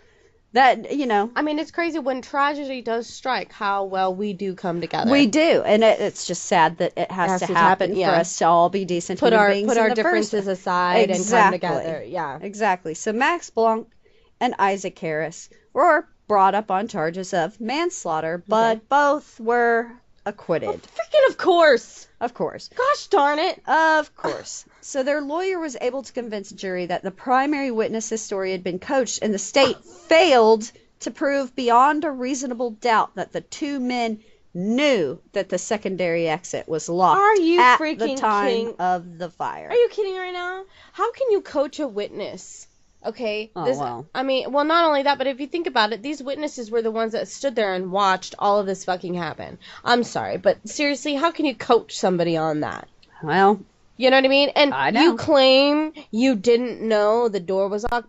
That, you know, I mean, it's crazy when tragedy does strike how well we do come together. we do. And it's just sad that it has to happen for us to all be decent put human our beings put in our the first differences aside and come together. Yeah. Exactly. So Max Blanc and Isaac Harris were brought up on charges of manslaughter, but both were acquitted. Freaking of course. Of course. Gosh darn it. Of course. So their lawyer was able to convince a jury that the primary witness's story had been coached, and the state failed to prove beyond a reasonable doubt that the two men knew that the secondary exit was locked Are you at freaking the time kidding? of the fire. Are you kidding right now? How can you coach a witness? Okay. Oh, well. I mean, well, not only that, but if you think about it, these witnesses were the ones that stood there and watched all of this fucking happen. I'm sorry, but seriously, how can you coach somebody on that? Well, You know what I mean? And I know. you claim you didn't know the door was locked.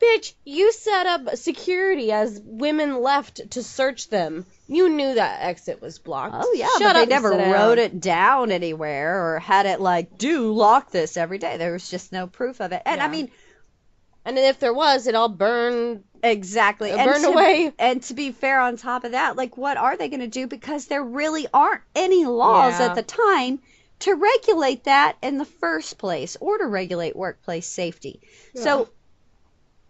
Bitch, you set up security as women left to search them. You knew that exit was blocked. oh yeah, Shut but up they and never sit down. wrote it down anywhere or had it like, do lock this every day. There was just no proof of it. And I Yeah. mean, And if there was, it all burned. exactly. It burned away. And to be fair on top of that, like, what are they going to do? Because there really aren't any laws Yeah. at the time to regulate that in the first place or to regulate workplace safety. So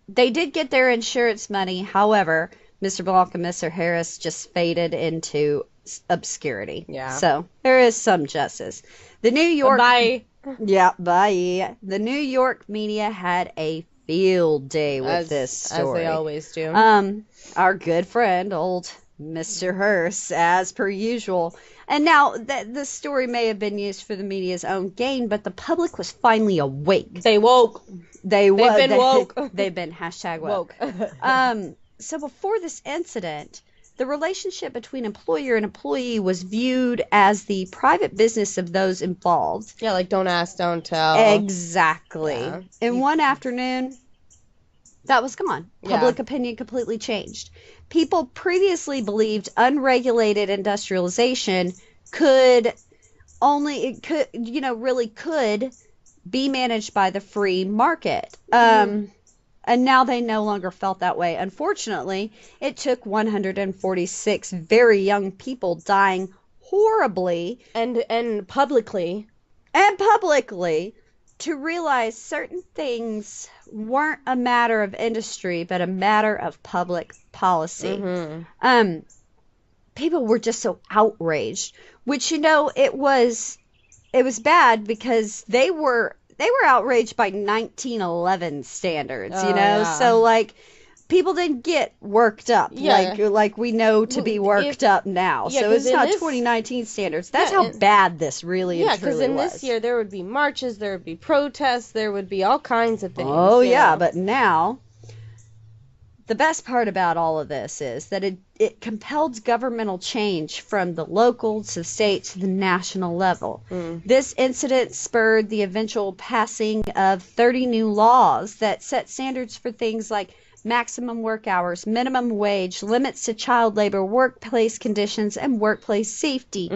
they did get their insurance money. However, Mr. Blanc and Mr. Harris just faded into obscurity. Yeah. So there is some justice. The New York... Bye. Yeah, bye. The New York media had a field day with this story. As they always do. Our good friend, old Mr. Hearst, as per usual. And now, the story may have been used for the media's own gain, but the public was finally awake. They woke. They've been woke. They've been hashtag woke. So before this incident, the relationship between employer and employee was viewed as the private business of those involved. Yeah, like don't ask, don't tell. Exactly. Yeah. And one afternoon, That was gone. Public opinion completely changed. People previously believed unregulated industrialization could really could be managed by the free market. And now they no longer felt that way. Unfortunately, it took 146 very young people dying horribly and publicly to realize certain things weren't a matter of industry, but a matter of public policy. People were just so outraged, which, it was bad because they were outraged by 1911 standards, so like people didn't get worked up like we know to be worked up now. So it's not 2019 standards. That's how bad this really and truly was. Yeah, because in this year there would be marches, there would be protests, there would be all kinds of things. Oh yeah, but now the best part about all of this is that it compelled governmental change from the local to the state to the national level. This incident spurred the eventual passing of 30 new laws that set standards for things like maximum work hours, minimum wage, limits to child labor, workplace conditions, and workplace safety.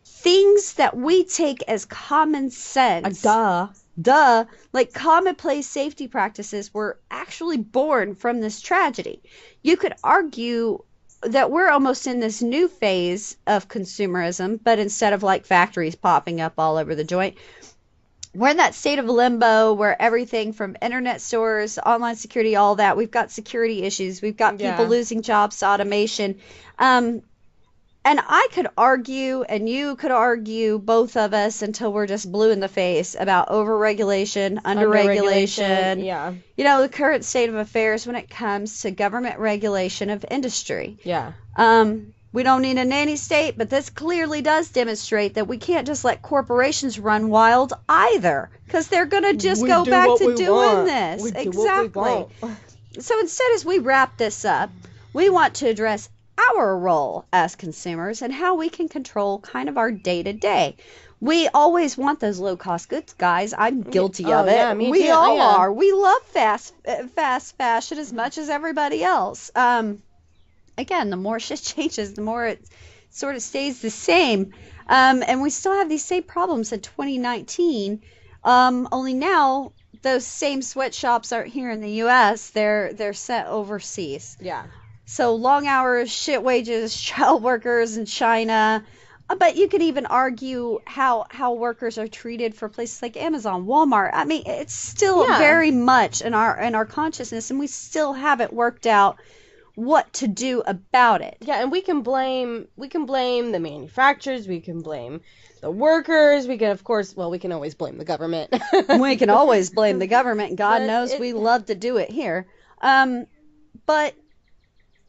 Things that we take as common sense. Like commonplace safety practices were actually born from this tragedy. You could argue that we're almost in this new phase of consumerism, but instead of like factories popping up all over the joint, we're in that state of limbo where everything from internet stores, online security, all that, we've got security issues, we've got people losing jobs to automation. And I could argue, and you could argue, both of us, until we're just blue in the face about overregulation, underregulation. The current state of affairs when it comes to government regulation of industry. We don't need a nanny state, but this clearly does demonstrate that we can't just let corporations run wild either, because they're going to just go back to doing this. Exactly. So instead, as we wrap this up, we want to address our role as consumers and how we can control kind of our day-to-day. We always want those low-cost goods, guys. I'm guilty of it. Yeah, we all are. We love fast fashion as much as everybody else. Again, the more shit changes, the more it sort of stays the same. And we still have these same problems in 2019. Only now those same sweatshops aren't here in the U.S. They're sent overseas. So long hours, shit wages, child workers in China. But you could even argue how workers are treated for places like Amazon, Walmart. I mean, it's still very much in our consciousness, and we still haven't worked out what to do about it. Yeah, and we can blame the manufacturers, we can blame the workers, we can always blame the government. We can always blame the government. God knows we love to do it here. But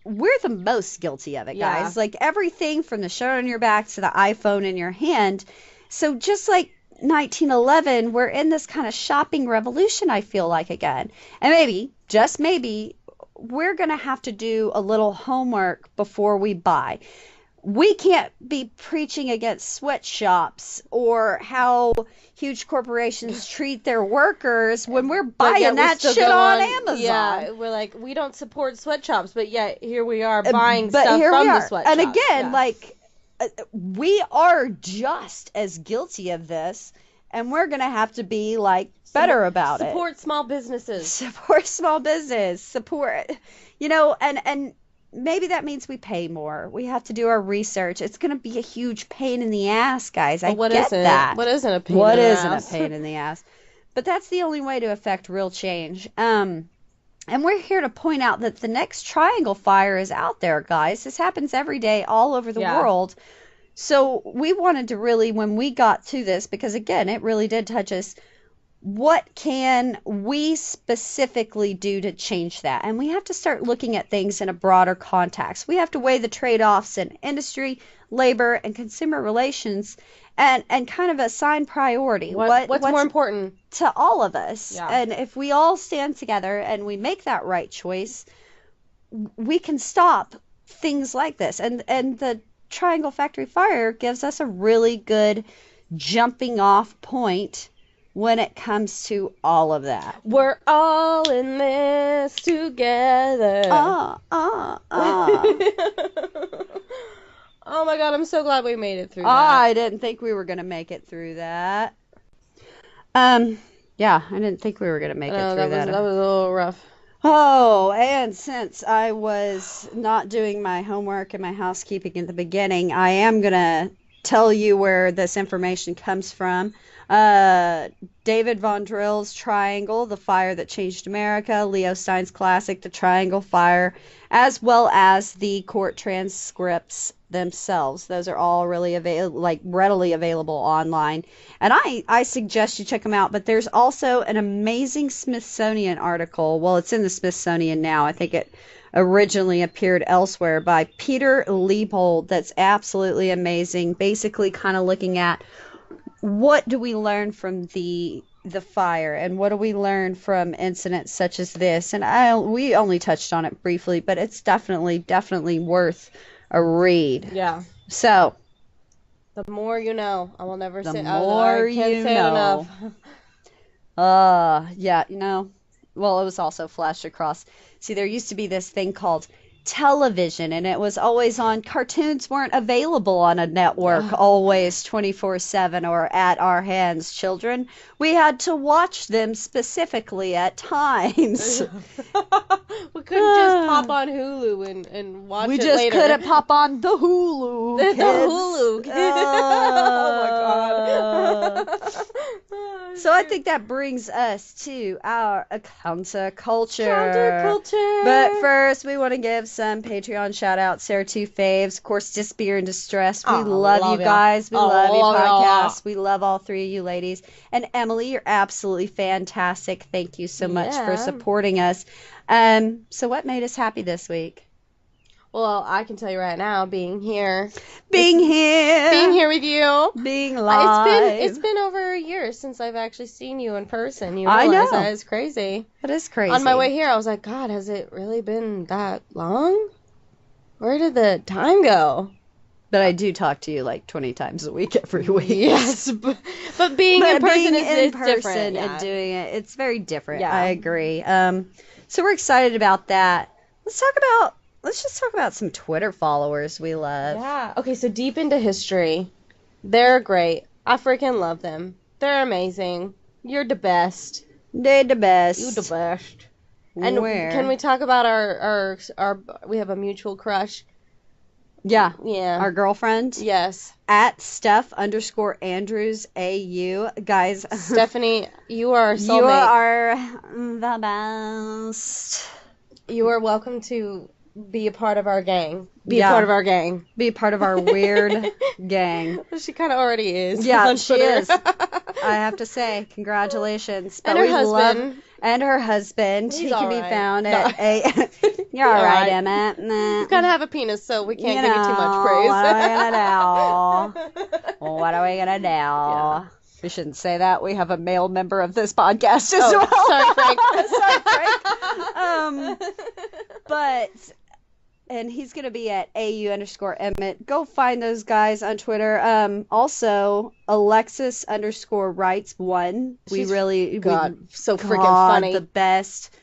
we're the most guilty of it, guys. Like everything from the shirt on your back to the iPhone in your hand. So just like 1911, we're in this kind of shopping revolution, I feel like, again. And maybe, just maybe, we're going to have to do a little homework before we buy. We can't be preaching against sweatshops or how huge corporations treat their workers when we're buying that shit on Amazon. Yeah, we're like, we don't support sweatshops, but yet here we are buying stuff from the sweatshops. And again, we are just as guilty of this, and we're going to have to be better about it. Support small businesses. Support small business. Support, and maybe that means we pay more. We have to do our research. It's going to be a huge pain in the ass, guys. I get that. What isn't a pain in the ass? What isn't a pain in the ass? But that's the only way to affect real change. And we're here to point out that the next triangle fire is out there, guys. This happens every day all over the world. So we wanted to really, when we got to this, because again, it really did touch us, what can we specifically do to change that? And we have to start looking at things in a broader context. We have to weigh the trade-offs in industry, labor, and consumer relations and kind of assign priority. What's more important? To all of us. Yeah. And if we all stand together and we make that right choice, we can stop things like this. And the Triangle Factory Fire gives us a really good jumping off point when it comes to all of that. We're all in this together. Oh my God, I'm so glad we made it through that. I didn't think we were going to make it through that. Yeah, I didn't think we were going to make it through that. That was a little rough. Oh, and since I was not doing my homework and my housekeeping at the beginning, I am going to tell you where this information comes from. David Von Drill's Triangle, The Fire That Changed America, Leo Stein's classic, The Triangle Fire, as well as the court transcripts themselves. Those are all really readily available online. And I suggest you check them out. But there's also an amazing Smithsonian article. Well, it's in the Smithsonian now. I think it originally appeared elsewhere by Peter Leibold. That's absolutely amazing. Basically kind of looking at what do we learn from the fire and what do we learn from incidents such as this. And we only touched on it briefly, but it's definitely worth a read. Yeah. So, the more you know. I will never say. The more you know. Yeah, well, it was also flashed across. See, there used to be this thing called television, and it was always on. Cartoons weren't available on a network always 24/7 or at our hands, children. We had to watch them specifically at times. We couldn't just pop on Hulu and watch it later. We just couldn't pop on the Hulu, kids. The Hulu. Oh my God. So I think that brings us to our counterculture. Counterculture. But first, we want to give some Patreon shout-outs. Sarah Two Faves, of course, Disappear in Distress. We love you guys. We love you, podcast. We love all three of you ladies. And Emily, you're absolutely fantastic. Thank you so much for supporting us. So what made us happy this week? Well, I can tell you right now, being here. Being here with you. Being live. It's been over a year since I've actually seen you in person. You I realize know. that is crazy. That is crazy. On my way here, I was like, God, has it really been that long? Where did the time go? But I do talk to you like 20 times a week every week. Yes, but being in person is different. And doing it, it's very different. Yeah. I agree. So we're excited about that. Let's just talk about some Twitter followers we love. Yeah. Okay, so deep into history. They're great. I freaking love them. They're amazing. You're the best. They're the best. You the best. And Where? Can we talk about our we have a mutual crush? Yeah. Yeah. Our girlfriend. Yes. At Steph_Andrews AU. Guys. Stephanie, you are a soulmate. You are the best. You are welcome to be a part of our gang. Be a part of our gang. Be a part of our weird gang. She kind of already is. Yeah, she is. I have to say, congratulations. But and her husband. And her husband. He's he can be found at a... You're all right, Emmett. Nah. You kind of have a penis, so we can't give you too much praise. What are we going to do? What are we going to do? Yeah. We shouldn't say that. We have a male member of this podcast as well. Sorry, Frank. But... And he's going to be at AU_Emmett. Go find those guys on Twitter. Also, Alexis_writes1. So freaking funny. The best.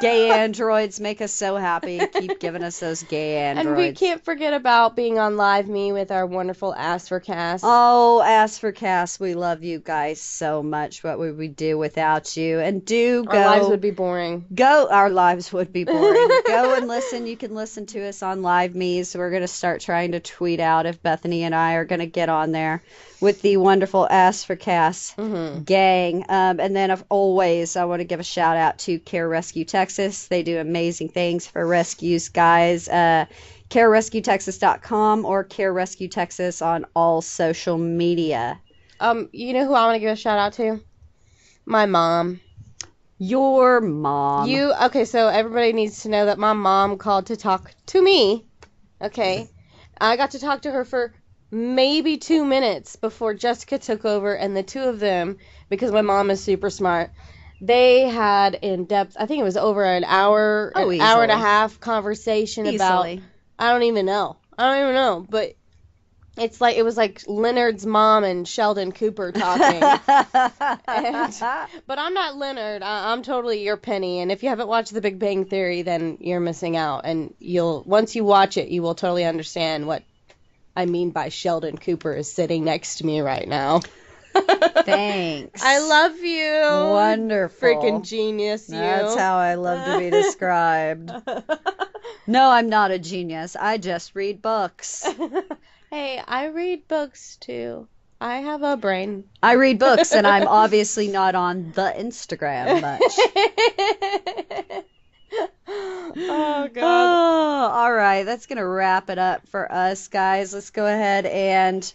Gay androids make us so happy. Keep giving us those gay androids. And we can't forget about being on Live Me with our wonderful Ask for Cass. Oh, Ask for Cass. We love you guys so much. What would we do without you? And go. Our lives would be boring. Our lives would be boring. Go and listen. You can listen to us on Live Me. So we're going to start trying to tweet out if Bethany and I are going to get on there with the wonderful Ask for Cass gang. And then, always, I want to give a shout out to Care Rescue Texas. They do amazing things for rescues, guys. CareRescueTexas.com or Care Rescue Texas on all social media. You know who I want to give a shout out to? My mom. Your mom. Okay, so everybody needs to know that my mom called to talk to me. Okay. I got to talk to her for maybe 2 minutes before Jessica took over, and the two of them, because my mom is super smart, they had in-depth, I think it was over an hour, hour and a half conversation about, I don't even know, but It's like it was like Leonard's mom and Sheldon Cooper talking. But I'm not Leonard. I'm totally your Penny. And if you haven't watched The Big Bang Theory, then you're missing out. And once you watch it, you will totally understand what I mean by Sheldon Cooper is sitting next to me right now. Thanks. I love you. Wonderful. Freaking genius, you. That's how I love to be described. No, I'm not a genius. I just read books. Hey, I read books too. I have a brain. I read books, and I'm obviously not on the Instagram much. Oh, God. Oh, all right. That's going to wrap it up for us, guys. Let's go ahead and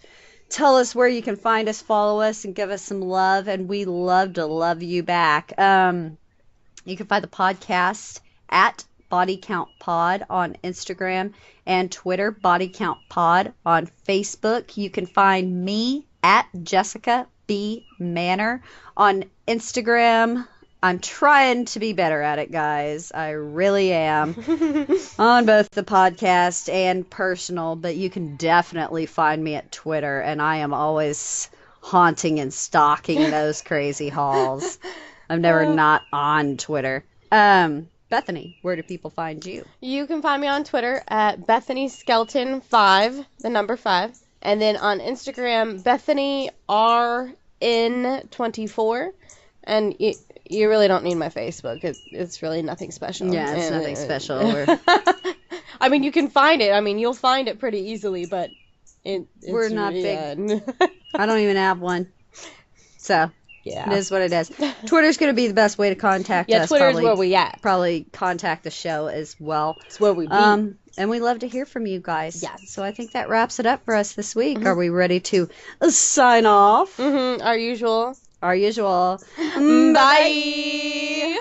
tell us where you can find us, follow us, and give us some love, and we love to love you back. You can find the podcast at Body Count Pod on Instagram and Twitter, Body Count Pod on Facebook. You can find me at Jessica B. Manor on Instagram. I'm trying to be better at it, guys. I really am. On both the podcast and personal, but you can definitely find me at Twitter, and I am always haunting and stalking those crazy halls. I'm never not on Twitter. Bethany, where do people find you? You can find me on Twitter at Bethany Skelton 5, the number 5. And then on Instagram, Bethany RN24. And you really don't need my Facebook. It's really nothing special. Yeah, it's nothing special. I mean, you can find it. I mean, you'll find it pretty easily, but we're not big. I don't even have one. So, yeah. It is what it is. Twitter's going to be the best way to contact us. Yeah, Twitter's where we at. Probably contact the show as well. It's where we be. And we love to hear from you guys. Yes. So I think that wraps it up for us this week. Are we ready to sign off? Our usual. Our usual. Bye.